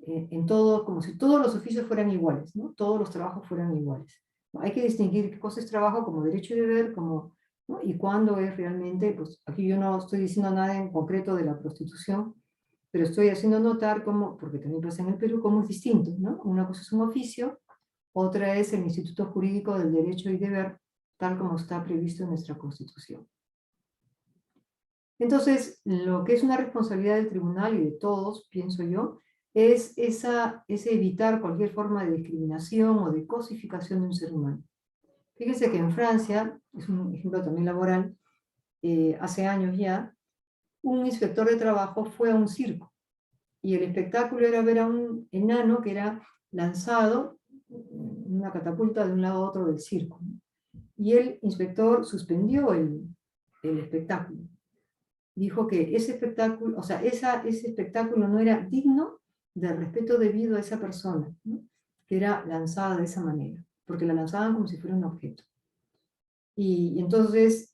C: en todo, como si todos los oficios fueran iguales, ¿no? Todos los trabajos fueran iguales. Hay que distinguir qué cosa es trabajo como derecho y deber, como, ¿no? Y cuándo es realmente, pues aquí yo no estoy diciendo nada en concreto de la prostitución, pero estoy haciendo notar cómo, porque también pasa en el Perú, cómo es distinto, ¿no? Una cosa es un oficio, otra es el Instituto Jurídico del Derecho y Deber, tal como está previsto en nuestra Constitución. Entonces, lo que es una responsabilidad del tribunal y de todos, pienso yo, es ese evitar cualquier forma de discriminación o de cosificación de un ser humano. Fíjense que en Francia, es un ejemplo también laboral, hace años ya, un inspector de trabajo fue a un circo y el espectáculo era ver a un enano que era lanzado en una catapulta de un lado a otro del circo. Y el inspector suspendió el espectáculo. Dijo que ese espectáculo, o sea, ese espectáculo no era digno del respeto debido a esa persona, ¿no? Que era lanzada de esa manera, porque la lanzaban como si fuera un objeto. Y entonces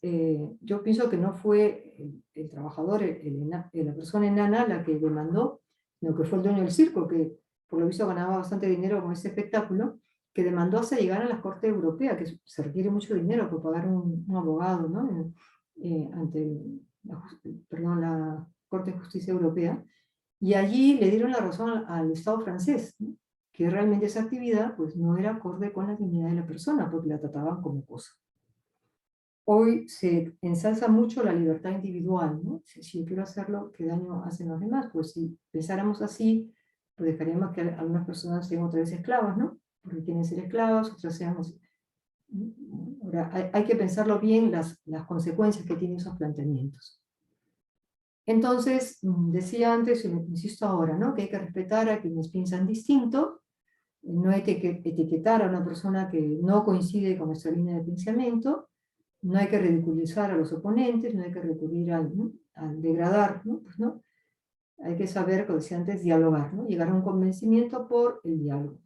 C: yo pienso que no fue el trabajador, la persona enana la que demandó, sino que fue el dueño del circo, que por lo visto ganaba bastante dinero con ese espectáculo, que demandó hasta llegar a la Corte Europea, que se requiere mucho dinero para pagar un abogado, ¿no? Ante la Corte de Justicia Europea, y allí le dieron la razón al Estado francés, ¿no? Que realmente esa actividad pues, no era acorde con la dignidad de la persona, porque la trataban como cosa. Hoy se ensalza mucho la libertad individual, ¿no? Si yo quiero hacerlo, ¿qué daño hacen los demás? Pues si pensáramos así, pues dejaríamos que algunas personas sean otra vez esclavas, ¿no? Porque quieren ser esclavas, otras sean... Ahora, hay que pensarlo bien las consecuencias que tienen esos planteamientos. Entonces, decía antes, y insisto ahora, ¿no? Que hay que respetar a quienes piensan distinto, no hay que etiquetar a una persona que no coincide con nuestra línea de pensamiento, no hay que ridiculizar a los oponentes, no hay que recurrir al degradar, ¿no? Pues, ¿no? Hay que saber, como decía antes, dialogar, ¿no? Llegar a un convencimiento por el diálogo.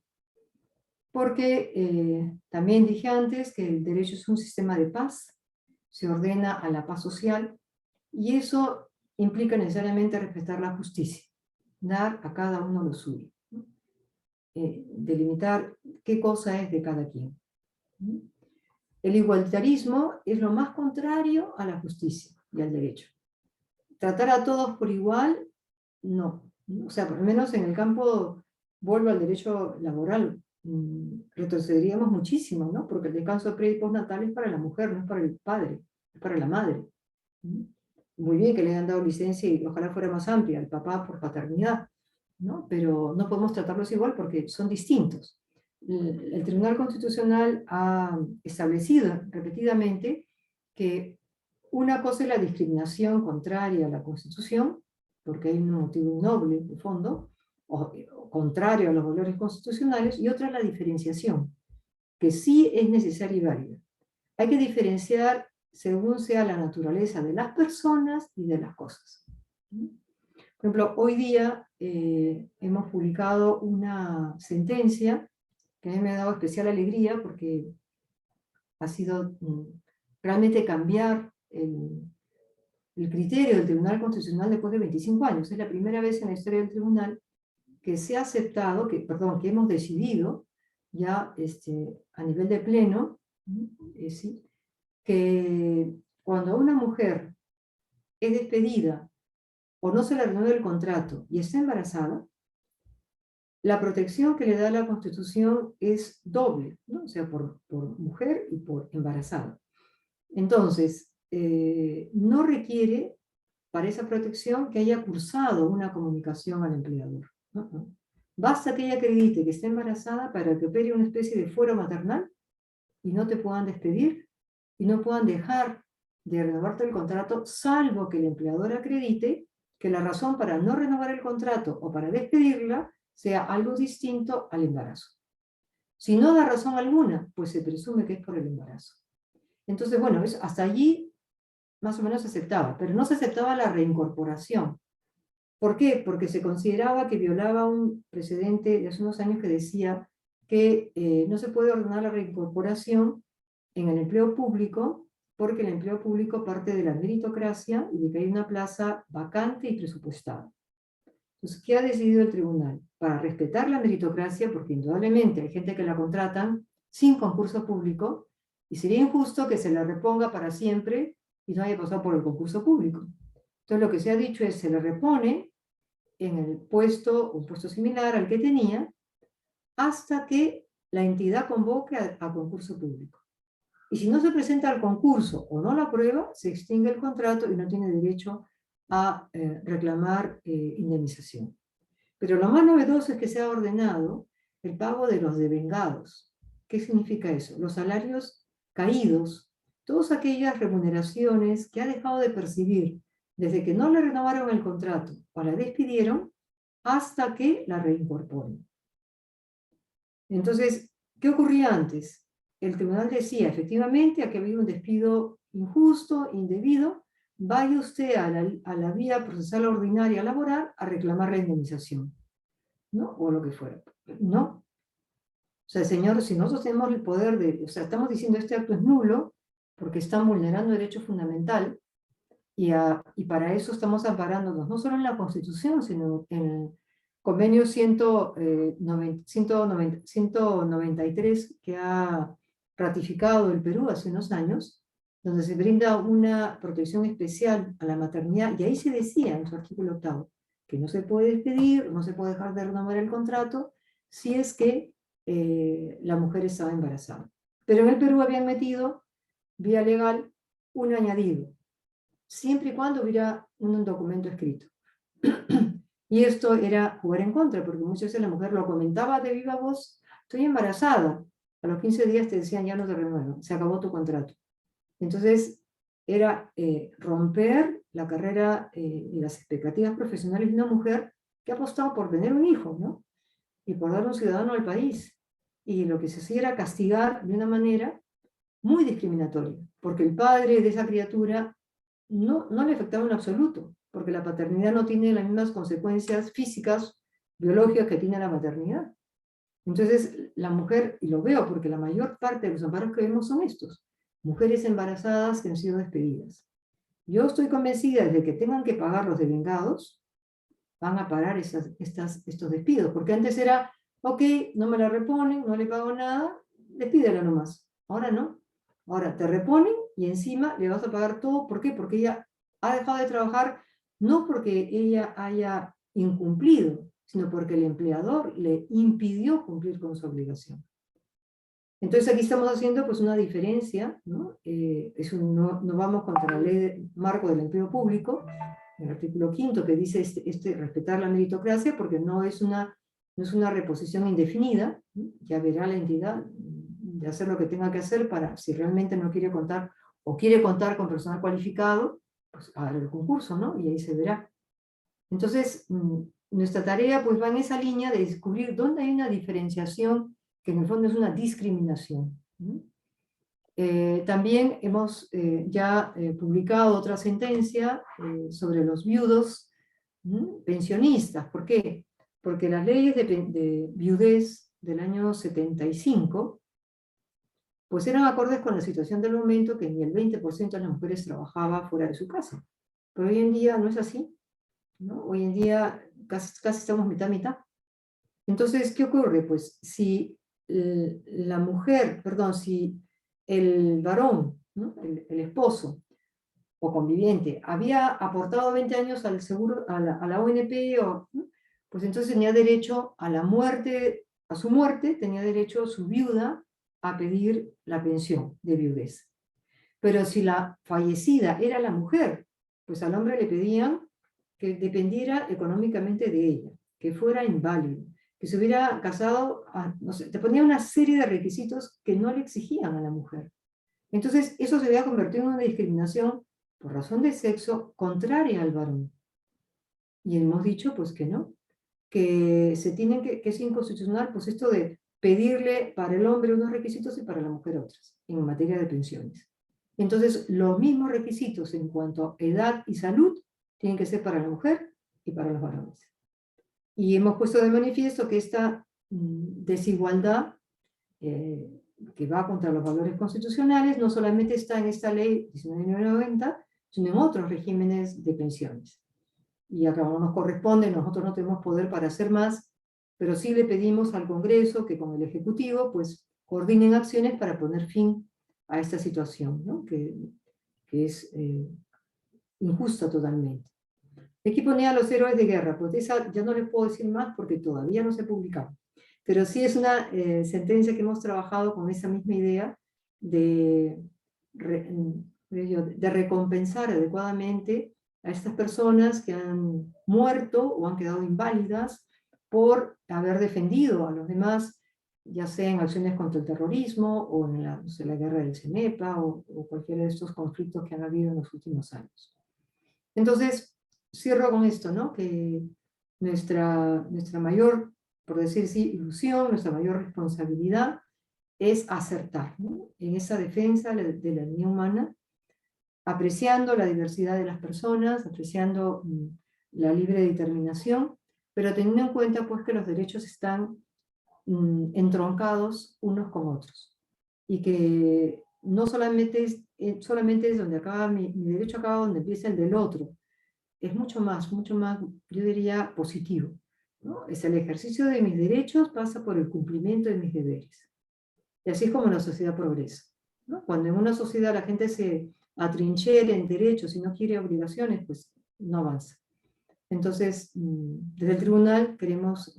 C: Porque también dije antes que el derecho es un sistema de paz, se ordena a la paz social, y eso implica necesariamente respetar la justicia, dar a cada uno lo suyo, ¿no? Delimitar qué cosa es de cada quien, ¿no? El igualitarismo es lo más contrario a la justicia y al derecho. Tratar a todos por igual, no. O sea, por lo menos en el campo, vuelvo al derecho laboral, retrocederíamos muchísimo, ¿no? Porque el descanso pre y postnatal es para la mujer, no es para el padre, es para la madre. Muy bien que le hayan dado licencia y ojalá fuera más amplia, el papá por paternidad, ¿no? Pero no podemos tratarlos igual porque son distintos. El Tribunal Constitucional ha establecido repetidamente que una cosa es la discriminación contraria a la Constitución, porque hay un motivo noble de fondo, o contrario a los valores constitucionales, y otra es la diferenciación, que sí es necesaria y válida. Hay que diferenciar según sea la naturaleza de las personas y de las cosas. Por ejemplo, hoy día hemos publicado una sentencia que a mí me ha dado especial alegría porque ha sido realmente cambiar el criterio del Tribunal Constitucional después de 25 años. Es la primera vez en la historia del Tribunal que se ha aceptado, que hemos decidido ya a nivel de pleno, que cuando una mujer es despedida o no se le renueva el contrato y está embarazada, la protección que le da la Constitución es doble, ¿no? O sea, por mujer y por embarazada. Entonces, no requiere para esa protección que haya cursado una comunicación al empleador. Basta que ella acredite que está embarazada para que opere una especie de fuero maternal y no te puedan despedir y no puedan dejar de renovarte el contrato, salvo que el empleador acredite que la razón para no renovar el contrato o para despedirla sea algo distinto al embarazo. Si no da razón alguna, pues se presume que es por el embarazo. Entonces, bueno, hasta allí más o menos se aceptaba, pero no se aceptaba la reincorporación. ¿Por qué? Porque se consideraba que violaba un precedente de hace unos años que decía que no se puede ordenar la reincorporación en el empleo público porque el empleo público parte de la meritocracia y de que hay una plaza vacante y presupuestada. Entonces, ¿qué ha decidido el tribunal? Para respetar la meritocracia, porque indudablemente hay gente que la contratan sin concurso público, y sería injusto que se la reponga para siempre y no haya pasado por el concurso público. Entonces, lo que se ha dicho es, se le repone en el puesto, un puesto similar al que tenía, hasta que la entidad convoque a concurso público. Y si no se presenta al concurso o no lo aprueba, se extingue el contrato y no tiene derecho a reclamar indemnización. Pero lo más novedoso es que se ha ordenado el pago de los devengados. ¿Qué significa eso? Los salarios caídos, todas aquellas remuneraciones que ha dejado de percibir desde que no le renovaron el contrato o la despidieron hasta que la reincorporen. Entonces, ¿qué ocurría antes? El tribunal decía, efectivamente, aquí ha habido un despido injusto, indebido, vaya usted a la vía procesal ordinaria laboral a reclamar la indemnización, ¿no? O lo que fuera. No. O sea, señor, si nosotros tenemos el poder de, o sea, estamos diciendo este acto es nulo porque están vulnerando derecho fundamental y para eso estamos amparándonos no solo en la Constitución, sino en el convenio 193 que ha ratificado el Perú hace unos años, donde se brinda una protección especial a la maternidad, y ahí se decía en su artículo 8 que no se puede despedir, no se puede dejar de renovar el contrato si es que la mujer estaba embarazada. Pero en el Perú habían metido, vía legal, un añadido, siempre y cuando hubiera un documento escrito. Y esto era jugar en contra, porque muchas veces la mujer lo comentaba de viva voz, estoy embarazada. A los 15 días te decían, ya no te renuevo, se acabó tu contrato. Entonces, era romper la carrera y las expectativas profesionales de una mujer que ha apostado por tener un hijo, ¿no? Y por dar un ciudadano al país. Y lo que se hacía era castigar de una manera muy discriminatoria, porque el padre de esa criatura no le afectaba en absoluto, porque la paternidad no tiene las mismas consecuencias físicas, biológicas que tiene la maternidad. Entonces, la mujer, y lo veo porque la mayor parte de los amparos que vemos son estos, mujeres embarazadas que han sido despedidas. Yo estoy convencida de que tengan que pagar los devengados, van a parar estos despidos, porque antes era, ok, no me la reponen, no le pago nada, despídela nomás. Ahora no. Ahora te reponen y encima le vas a pagar todo. ¿Por qué? Porque ella ha dejado de trabajar, no porque ella haya incumplido, sino porque el empleador le impidió cumplir con su obligación. Entonces aquí estamos haciendo pues una diferencia, ¿no? No vamos contra la ley marco del empleo público, el artículo 5 que dice respetar la meritocracia, porque no es una reposición indefinida, ¿no? Ya verá la entidad de hacer lo que tenga que hacer para, si realmente no quiere contar o quiere contar con personal cualificado, pues haga el concurso, ¿no? Y ahí se verá. Entonces, nuestra tarea pues va en esa línea de descubrir dónde hay una diferenciación que en el fondo es una discriminación. También hemos ya publicado otra sentencia sobre los viudos pensionistas. ¿Por qué? Porque las leyes de viudez del año 75 pues eran acordes con la situación del momento, que ni el 20% de las mujeres trabajaba fuera de su casa. Pero hoy en día no es así, ¿no? Hoy en día casi estamos mitad-mitad. Entonces, ¿qué ocurre? Pues si la mujer, perdón, si el varón, ¿no? el esposo o conviviente había aportado 20 años al seguro, a la ONP, ¿no? Pues entonces tenía derecho a la muerte, a su muerte, tenía derecho su viuda a pedir la pensión de viudez. Pero si la fallecida era la mujer, pues al hombre le pedían que dependiera económicamente de ella, que fuera inválido, que se hubiera casado, no sé, te ponía una serie de requisitos que no le exigían a la mujer. Entonces, eso se había convertido en una discriminación por razón de sexo contraria al varón. Y hemos dicho, pues que no, que que es inconstitucional, pues esto de pedirle para el hombre unos requisitos y para la mujer otros, en materia de pensiones. Entonces, los mismos requisitos en cuanto a edad y salud tienen que ser para la mujer y para los varones. Y hemos puesto de manifiesto que esta desigualdad que va contra los valores constitucionales no solamente está en esta ley 1990, sino en otros regímenes de pensiones. Y acá no nos corresponde, nosotros no tenemos poder para hacer más, pero sí le pedimos al Congreso que con el Ejecutivo pues coordinen acciones para poner fin a esta situación, ¿no? que es injusta totalmente. Aquí ponía los héroes de guerra, pues de esa ya no les puedo decir más porque todavía no se ha publicado. Pero sí es una sentencia que hemos trabajado con esa misma idea de recompensar adecuadamente a estas personas que han muerto o han quedado inválidas por haber defendido a los demás, ya sea en acciones contra el terrorismo o en la, no sé, la guerra del CENEPA o cualquiera de estos conflictos que han habido en los últimos años. Entonces, cierro con esto, ¿no? Que nuestra mayor, por decir así, ilusión, nuestra mayor responsabilidad es acertar, ¿no? En esa defensa de la dignidad humana, apreciando la diversidad de las personas, apreciando la libre determinación, pero teniendo en cuenta pues que los derechos están entroncados unos con otros y que no solamente es donde acaba mi derecho, acaba donde empieza el del otro. Es mucho más, yo diría, positivo, ¿no? Es el ejercicio de mis derechos pasa por el cumplimiento de mis deberes. Y así es como la sociedad progresa, ¿no? Cuando en una sociedad la gente se atrinchera en derechos y no quiere obligaciones, pues no avanza. Entonces, desde el tribunal queremos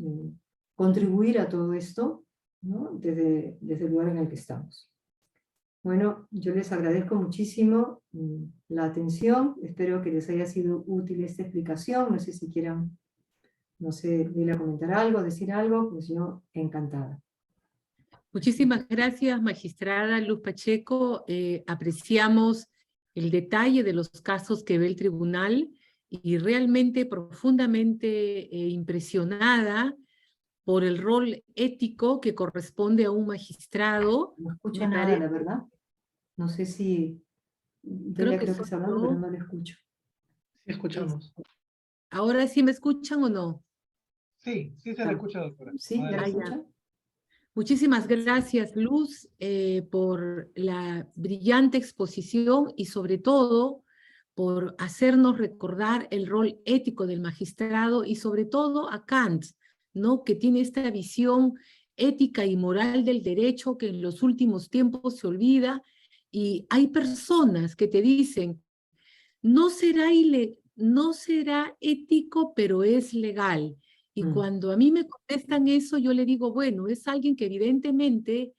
C: contribuir a todo esto, ¿no? Desde el lugar en el que estamos. Bueno, yo les agradezco muchísimo la atención, espero que les haya sido útil esta explicación, no sé si quieran, no sé, ir a comentar algo, decir algo, pues yo encantada.
A: Muchísimas gracias, magistrada Luz Pacheco. Apreciamos el detalle de los casos que ve el tribunal y realmente profundamente impresionada por el rol ético que corresponde a un magistrado.
C: No escucho nada, la verdad. No sé si...
A: Creo
C: Delia
A: que
C: está hablando, pero no la escucho.
B: Sí, escuchamos.
A: ¿Ahora sí me escuchan o no?
B: Sí, sí se le escucha, doctora.
C: ¿Sí? ¿Ya la escuchan?
A: Muchísimas gracias, Luz, por la brillante exposición y sobre todo por hacernos recordar el rol ético del magistrado y sobre todo a Kant, ¿no? Que tiene esta visión ética y moral del derecho que en los últimos tiempos se olvida, y hay personas que te dicen, no será ético, pero es legal. Y cuando a mí me contestan eso, yo le digo, bueno, es alguien que evidentemente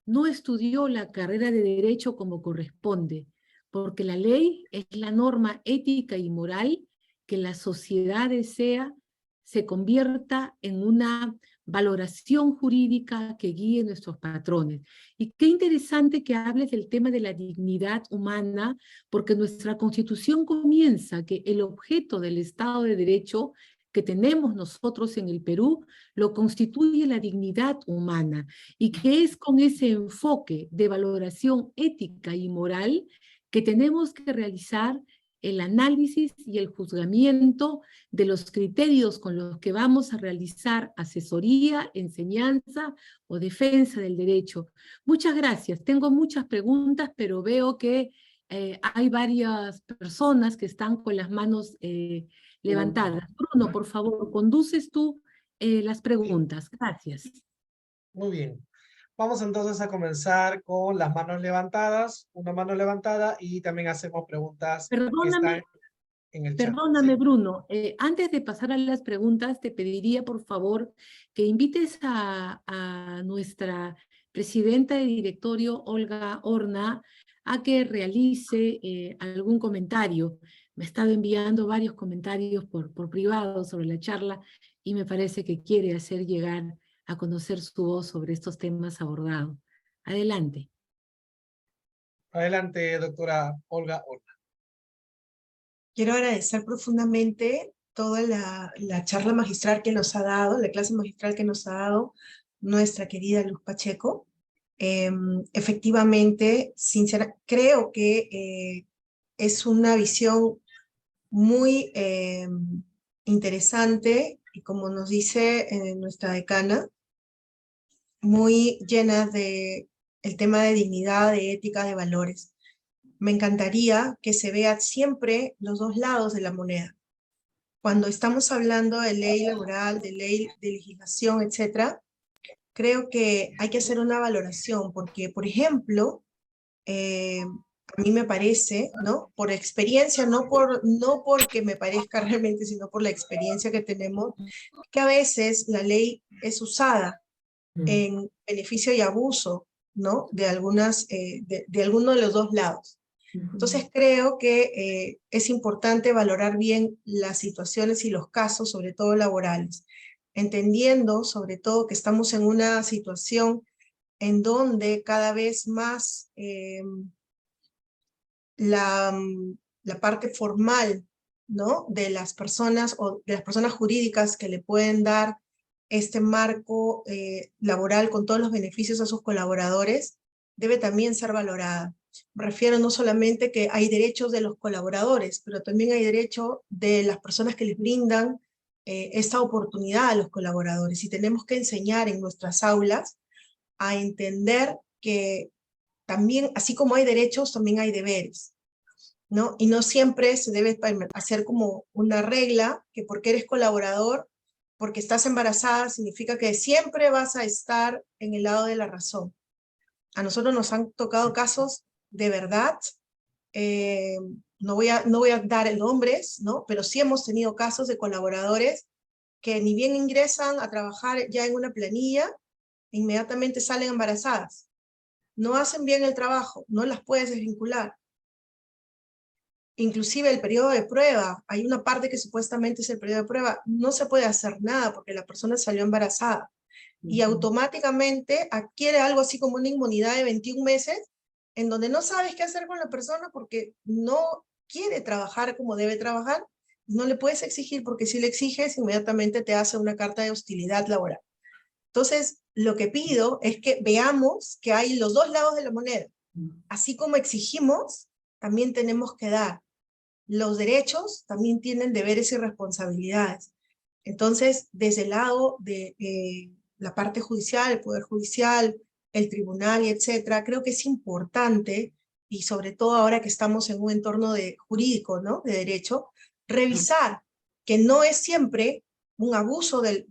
A: no estudió la carrera de derecho como corresponde, porque la ley es la norma ética y moral que la sociedad desea se convierta en una valoración jurídica que guíe nuestros patrones. Y qué interesante que hables del tema de la dignidad humana, porque nuestra Constitución comienza que el objeto del Estado de Derecho que tenemos nosotros en el Perú lo constituye la dignidad humana, y que es con ese enfoque de valoración ética y moral que tenemos que realizar el análisis y el juzgamiento de los criterios con los que vamos a realizar asesoría, enseñanza o defensa del derecho. Muchas gracias. Tengo muchas preguntas, pero veo que hay varias personas que están con las manos levantadas. Bruno, por favor, conduces tú las preguntas. Gracias.
B: Muy bien. Vamos entonces a comenzar con las manos levantadas, una mano levantada, y también hacemos preguntas que están en el chat.
A: Perdóname,
B: Sí.
A: Bruno. Antes de pasar a las preguntas, te pediría, por favor, que invites a nuestra presidenta de directorio, Olga Horna, a que realice algún comentario. me ha estado enviando varios comentarios por privado sobre la charla y me parece que quiere hacer llegar a conocer su voz sobre estos temas abordados. Adelante.
B: Adelante, doctora Olga Horna.
D: Quiero agradecer profundamente toda la charla magistral que nos ha dado, la clase magistral que nos ha dado nuestra querida Luz Pacheco. Efectivamente, creo que es una visión muy interesante y, como nos dice nuestra decana, muy llena de el tema de dignidad, de ética, de valores. Me encantaría que se vea siempre los dos lados de la moneda. Cuando estamos hablando de ley laboral, de ley de legislación, etcétera, creo que hay que hacer una valoración, porque, por ejemplo, a mí me parece, ¿no? Por experiencia, no porque me parezca realmente, sino por la experiencia que tenemos, que a veces la ley es usada en beneficio y abuso, ¿no? De algunos de los dos lados. Entonces creo que es importante valorar bien las situaciones y los casos, sobre todo laborales, entendiendo sobre todo que estamos en una situación en donde cada vez más la parte formal, ¿no? de las personas o de las personas jurídicas que le pueden dar este marco laboral con todos los beneficios a sus colaboradores, debe también ser valorada. Me refiero no solamente que hay derechos de los colaboradores, pero también hay derecho de las personas que les brindan esta oportunidad a los colaboradores. Y tenemos que enseñar en nuestras aulas a entender que también, así como hay derechos, también hay deberes, ¿no? Y no siempre se debe hacer como una regla que porque eres colaborador, porque estás embarazada, significa que siempre vas a estar en el lado de la razón. A nosotros nos han tocado casos de verdad, no voy a dar nombres, ¿no? Pero sí hemos tenido casos de colaboradores que ni bien ingresan a trabajar ya en una planilla, inmediatamente salen embarazadas. No hacen bien el trabajo, no las puedes desvincular. Inclusive el periodo de prueba, hay una parte que supuestamente es el periodo de prueba, no se puede hacer nada porque la persona salió embarazada. Y automáticamente adquiere algo así como una inmunidad de 21 meses, en donde no sabes qué hacer con la persona porque no quiere trabajar como debe trabajar, no le puedes exigir porque si le exiges inmediatamente te hace una carta de hostilidad laboral. Entonces, lo que pido es que veamos que hay los dos lados de la moneda. Así como exigimos, también tenemos que dar. Los derechos también tienen deberes y responsabilidades. Entonces, desde el lado de la parte judicial, el Poder Judicial, el tribunal, etcétera, creo que es importante, y sobre todo ahora que estamos en un entorno jurídico, ¿no? de derecho, revisar que no es siempre un abuso del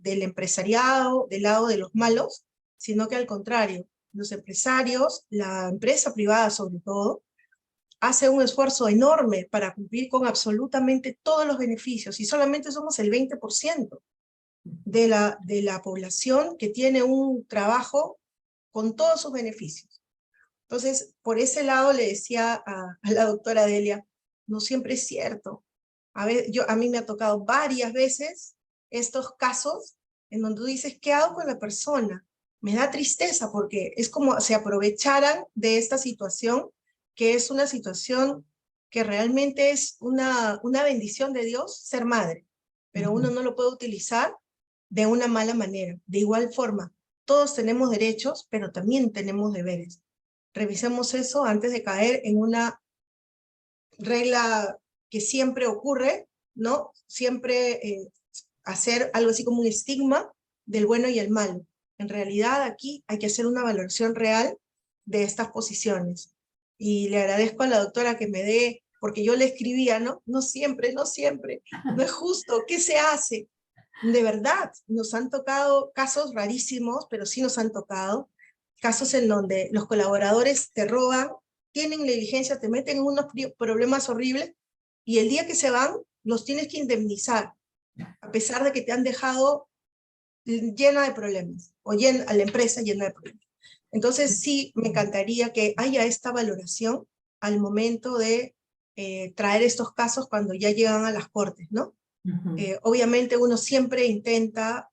D: empresariado, del lado de los malos, sino que al contrario, los empresarios, la empresa privada sobre todo, hace un esfuerzo enorme para cumplir con absolutamente todos los beneficios, y solamente somos el 20% de la población que tiene un trabajo con todos sus beneficios. Entonces, por ese lado le decía a la doctora Delia, no siempre es cierto. A mí me ha tocado varias veces estos casos en donde tú dices, ¿qué hago con la persona? Me da tristeza porque es como se aprovecharan de esta situación, que es una situación que realmente es una bendición de Dios ser madre, pero uno no lo puede utilizar de una mala manera. De igual forma, todos tenemos derechos, pero también tenemos deberes. Revisemos eso antes de caer en una regla que siempre ocurre, ¿no? Siempre hacer algo así como un estigma del bueno y el malo. En realidad aquí hay que hacer una valoración real de estas posiciones. Y le agradezco a la doctora que me dé, porque yo le escribía, ¿no? No siempre, no es justo, ¿qué se hace? De verdad, nos han tocado casos rarísimos, pero sí nos han tocado, casos en donde los colaboradores te roban, tienen negligencia, te meten en unos problemas horribles, y el día que se van, los tienes que indemnizar, a pesar de que te han dejado llena de problemas, o a la empresa llena de problemas. Entonces sí, me encantaría que haya esta valoración al momento de traer estos casos cuando ya llegan a las cortes, ¿no?
C: Ujú.
D: Obviamente uno siempre intenta,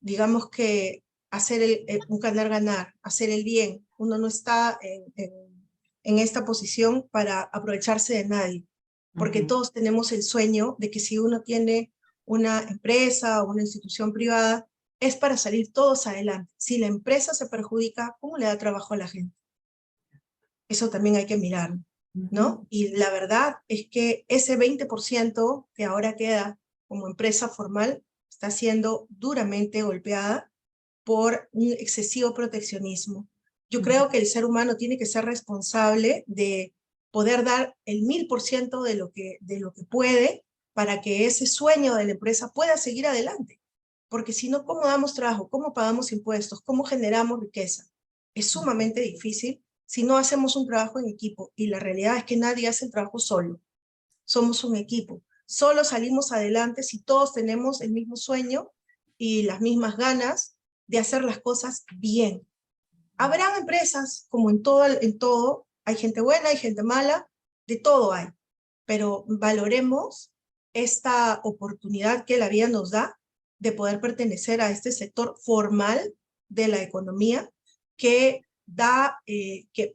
D: digamos que hacer un ganar-ganar, hacer el bien. Uno no está en esta posición para aprovecharse de nadie, porque
C: Ujú.
D: todos tenemos el sueño de que si uno tiene una empresa o una institución privada, es para salir todos adelante. Si la empresa se perjudica, ¿cómo le da trabajo a la gente? Eso también hay que mirar, ¿no? Y la verdad es que ese 20% que ahora queda como empresa formal está siendo duramente golpeada por un excesivo proteccionismo. Yo creo que el ser humano tiene que ser responsable de poder dar el 1000% de lo que puede para que ese sueño de la empresa pueda seguir adelante. Porque si no, ¿cómo damos trabajo? ¿Cómo pagamos impuestos? ¿Cómo generamos riqueza? Es sumamente difícil si no hacemos un trabajo en equipo. Y la realidad es que nadie hace el trabajo solo. Somos un equipo. Solo salimos adelante si todos tenemos el mismo sueño y las mismas ganas de hacer las cosas bien. Habrán empresas, como en todo, hay gente buena, hay gente mala, de todo hay. Pero valoremos esta oportunidad que la vida nos da de poder pertenecer a este sector formal de la economía que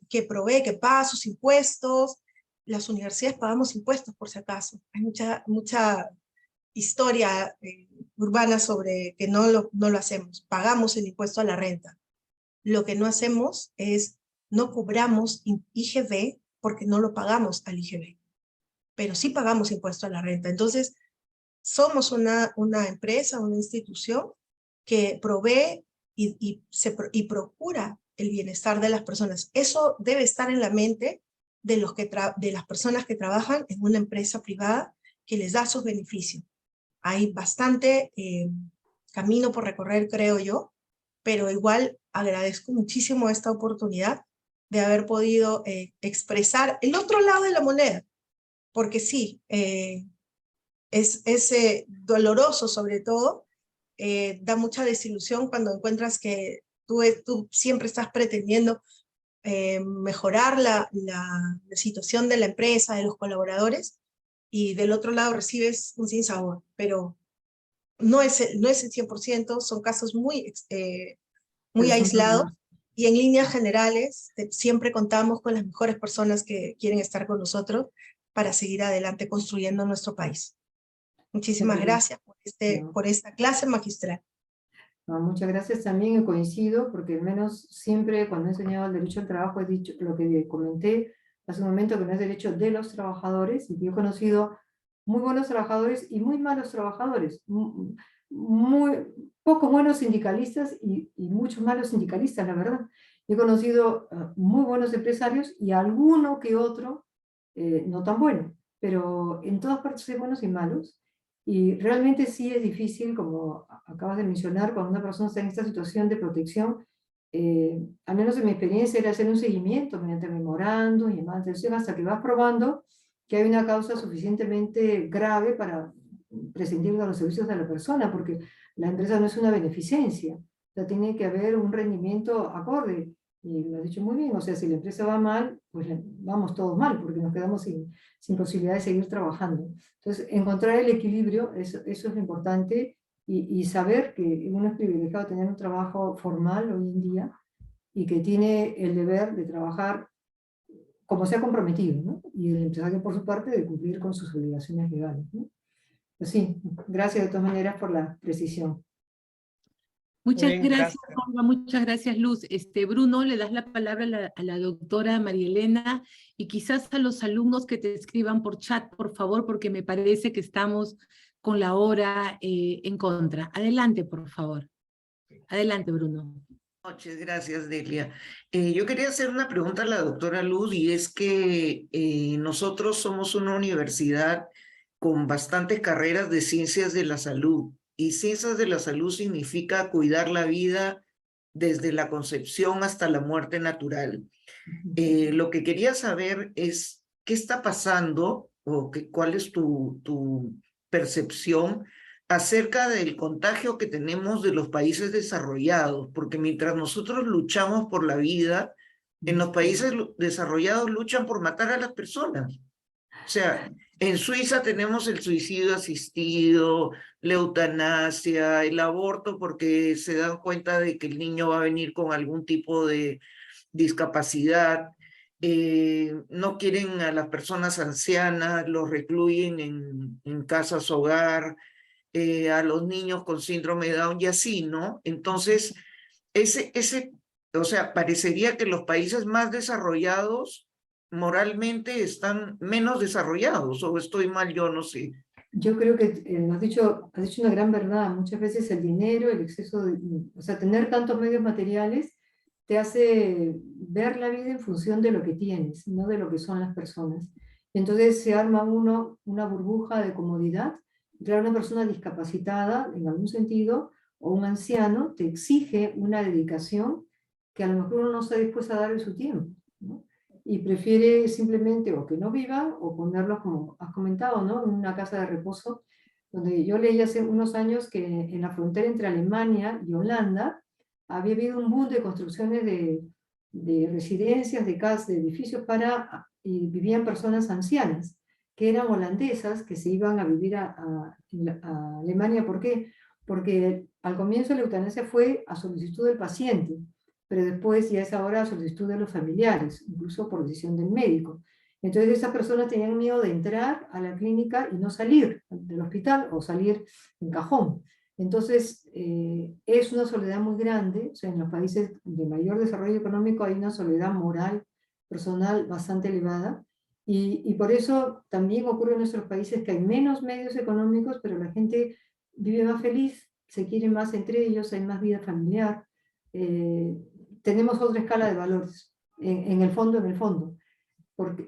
D: que provee, que paga sus impuestos. Las universidades pagamos impuestos, por si acaso. Hay mucha historia urbana sobre que no lo hacemos. Pagamos el impuesto a la renta. Lo que no hacemos es, no cobramos IGB porque no lo pagamos al IGB, pero sí pagamos impuesto a la renta. Entonces, somos una empresa, una institución que provee y procura el bienestar de las personas. Eso debe estar en la mente de las personas que trabajan en una empresa privada que les da sus beneficios. Hay bastante camino por recorrer, creo yo, pero igual agradezco muchísimo esta oportunidad de haber podido expresar el otro lado de la moneda, porque sí, es doloroso sobre todo, da mucha desilusión cuando encuentras que tú siempre estás pretendiendo mejorar la situación de la empresa, de los colaboradores, y del otro lado recibes un sinsabor, pero no es el 100%, son casos muy aislados, y en líneas generales siempre contamos con las mejores personas que quieren estar con nosotros para seguir adelante construyendo nuestro país. Muchísimas gracias por esta clase magistral.
C: No, muchas gracias también, coincido, porque al menos siempre cuando he enseñado el derecho al trabajo he dicho lo que comenté hace un momento, que no es derecho de los trabajadores, y que he conocido muy buenos trabajadores y muy malos trabajadores, muy pocos buenos sindicalistas y muchos malos sindicalistas, la verdad. He conocido muy buenos empresarios y alguno que otro no tan bueno, pero en todas partes hay buenos y malos. Y realmente sí es difícil, como acabas de mencionar, cuando una persona está en esta situación de protección, al menos en mi experiencia era hacer un seguimiento mediante memorando y llamada de atención hasta que vas probando que hay una causa suficientemente grave para prescindir de los servicios de la persona, porque la empresa no es una beneficencia, o sea, tiene que haber un rendimiento acorde. Y lo has dicho muy bien, o sea, si la empresa va mal, pues vamos todos mal, porque nos quedamos sin posibilidad de seguir trabajando. Entonces, encontrar el equilibrio, eso es lo importante, y saber que uno es privilegiado tener un trabajo formal hoy en día y que tiene el deber de trabajar como se ha comprometido, ¿no? Y el empresario, por su parte, de cumplir con sus obligaciones legales, ¿no? Pues sí, gracias de todas maneras por la precisión.
A: Muchas
B: Bien,
A: gracias,
B: gracias.
A: Olga, muchas gracias, Luz. Bruno, le das la palabra a la doctora María Elena, y quizás a los alumnos que te escriban por chat, por favor, porque me parece que estamos con la hora en contra. Adelante, por favor. Adelante, Bruno.
E: Noches, gracias, Delia. Yo quería hacer una pregunta a la doctora Luz, y es que nosotros somos una universidad con bastantes carreras de ciencias de la salud, y ciencias de la salud significa cuidar la vida desde la concepción hasta la muerte natural. Lo que quería saber es qué está pasando, o cuál es tu percepción acerca del contagio que tenemos de los países desarrollados, porque mientras nosotros luchamos por la vida, En los países desarrollados luchan por matar a las personas. O sea, en Suiza tenemos el suicidio asistido, la eutanasia, el aborto, porque se dan cuenta de que el niño va a venir con algún tipo de discapacidad. No quieren a las personas ancianas, los recluyen en casas hogar, a los niños con síndrome de Down y así, ¿no? Entonces, o sea, parecería que los países más desarrollados moralmente están menos desarrollados, o estoy mal, yo no sé.
C: Yo creo que has dicho una gran verdad. Muchas veces el dinero, el exceso de, o sea, tener tantos medios materiales te hace ver la vida en función de lo que tienes, no de lo que son las personas. Entonces se arma una burbuja de comodidad. Claro, una persona discapacitada, en algún sentido, o un anciano, te exige una dedicación que a lo mejor uno no está dispuesto a dar en su tiempo, ¿no? Y prefiere simplemente o que no vivan o ponerlos, como has comentado, ¿no?, en una casa de reposo, donde yo leí hace unos años que en la frontera entre Alemania y Holanda había habido un boom de construcciones de residencias, de casas, de edificios y vivían personas ancianas, que eran holandesas, que se iban a vivir a Alemania. ¿Por qué? Porque al comienzo la eutanasia fue a solicitud del paciente, pero después ya es ahora a solicitud de los familiares, incluso por decisión del médico. Entonces esas personas tenían miedo de entrar a la clínica y no salir del hospital o salir en cajón. Entonces es una soledad muy grande. O sea, en los países de mayor desarrollo económico hay una soledad moral, personal bastante elevada, y por eso también ocurre en nuestros países que hay menos medios económicos, pero la gente vive más feliz, se quiere más entre ellos, hay más vida familiar. Tenemos otra escala de valores, en el fondo.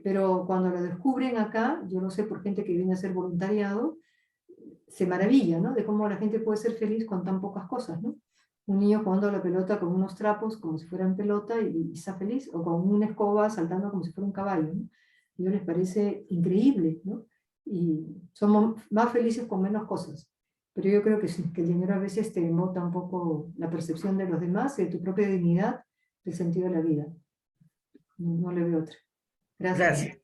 C: Pero cuando lo descubren acá, yo lo sé por gente que viene a hacer voluntariado, se maravilla, ¿no?, de cómo la gente puede ser feliz con tan pocas cosas, ¿no? Un niño jugando a la pelota con unos trapos como si fueran pelota y está feliz, o con una escoba saltando como si fuera un caballo, ¿no? Y a ellos les parece increíble, ¿no? Y somos más felices con menos cosas. Pero yo creo que sí, que el dinero a veces te embota un poco la percepción de los demás, de tu propia dignidad, del sentido de la vida. No le veo otra. Gracias.
E: Gracias.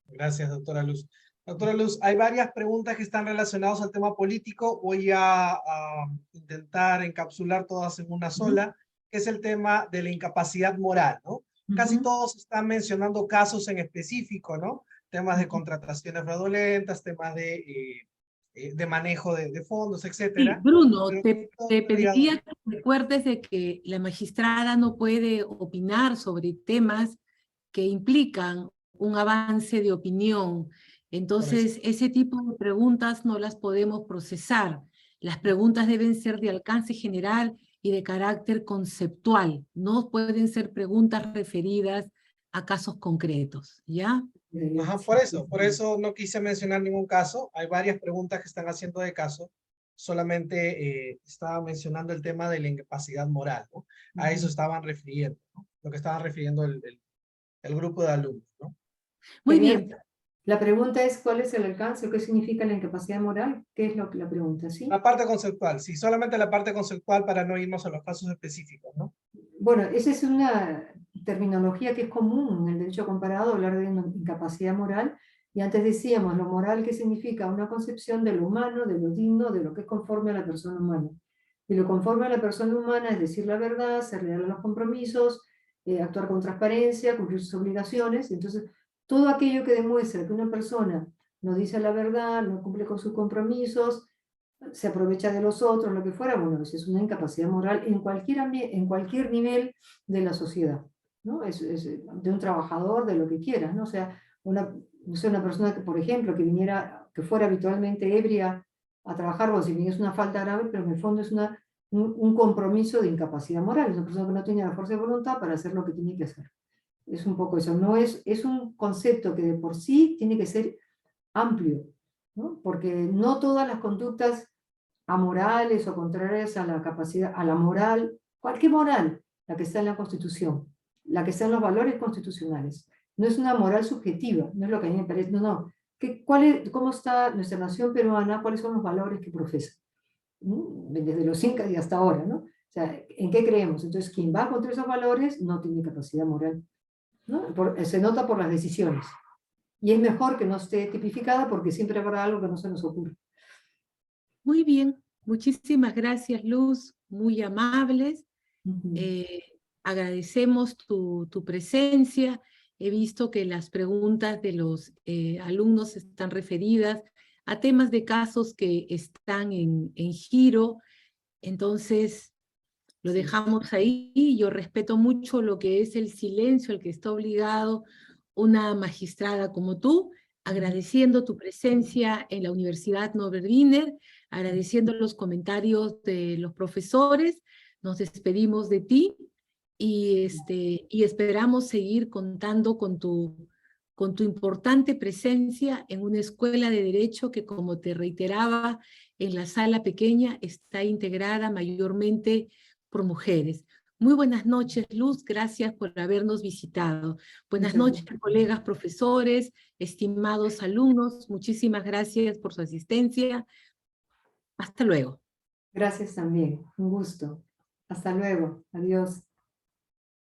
B: Gracias, doctora Luz. Doctora Luz, hay varias preguntas que están relacionadas al tema político. Voy a intentar encapsular todas en una sola, que es el tema de la incapacidad moral, ¿no? Casi todos están mencionando casos en específico, ¿no? Temas de contrataciones fraudulentas, temas de manejo de fondos,
A: Sí,
B: etcétera.
A: Bruno,
B: Pero
A: te pediría que recuerdes de que la magistrada no puede opinar sobre temas que implican un avance de opinión. Entonces, ese tipo de preguntas no las podemos procesar. Las preguntas deben ser de alcance general y de carácter conceptual. No pueden ser preguntas referidas a casos concretos, ¿ya?
B: Ajá, por eso no quise mencionar ningún caso. Hay varias preguntas que están haciendo de caso. Solamente estaba mencionando el tema de la incapacidad moral, ¿no? A eso estaban refiriendo, ¿no? Lo que estaban refiriendo el grupo de alumnos, ¿no?
A: Muy bien.
C: La pregunta es, ¿cuál es el alcance o qué significa la incapacidad moral? ¿Qué es lo que la pregunta, sí?
B: La parte conceptual, sí, solamente la parte conceptual para no irnos a los casos específicos, ¿no?
C: Bueno, esa es una terminología que es común en el derecho comparado, hablar de incapacidad moral, y antes decíamos, lo moral, que significa una concepción de lo humano, de lo digno, de lo que es conforme a la persona humana. Y lo conforme a la persona humana es decir la verdad, ser leal a los compromisos, actuar con transparencia, cumplir sus obligaciones. Entonces, todo aquello que demuestra que una persona no dice la verdad, no cumple con sus compromisos, se aprovecha de los otros, lo que fuera, bueno, es una incapacidad moral en cualquier nivel de la sociedad, ¿no? Es de un trabajador, de lo que quieras, ¿no? O sea, no sé, una persona que, por ejemplo, que fuera habitualmente ebria a trabajar, o si bien es una falta grave, pero en el fondo es un compromiso de incapacidad moral. Es una persona que no tiene la fuerza de voluntad para hacer lo que tiene que hacer. Es un poco eso. No es un concepto que de por sí tiene que ser amplio, ¿no? Porque no todas las conductas amorales o contrarias a la capacidad, a la moral, cualquier moral, la que está en la Constitución, la que está en los valores constitucionales, no es una moral subjetiva, no es lo que a mí me parece, no. ¿Cómo está nuestra nación peruana? ¿Cuáles son los valores que profesa? Desde los incas y hasta ahora, ¿no? O sea, ¿en qué creemos? Entonces, quien va contra esos valores no tiene capacidad moral, ¿no? Se nota por las decisiones. Y es mejor que no esté tipificada porque siempre habrá algo que no se nos ocurre.
A: Muy bien, muchísimas gracias, Luz, muy amables. Agradecemos tu presencia. He visto que las preguntas de los alumnos están referidas a temas de casos que están en giro. Entonces, lo dejamos ahí. Yo respeto mucho lo que es el silencio al que está obligado una magistrada como tú, agradeciendo tu presencia en la Universidad Norbert Wiener, agradeciendo los comentarios de los profesores. Nos despedimos de ti y esperamos seguir contando con tu importante presencia en una escuela de derecho que, como te reiteraba, en la sala pequeña está integrada mayormente por mujeres. Muy buenas noches, Luz, gracias por habernos visitado. Buenas noches, colegas profesores, estimados alumnos, muchísimas gracias por su asistencia. Hasta luego.
C: Gracias también, un gusto. Hasta luego, adiós.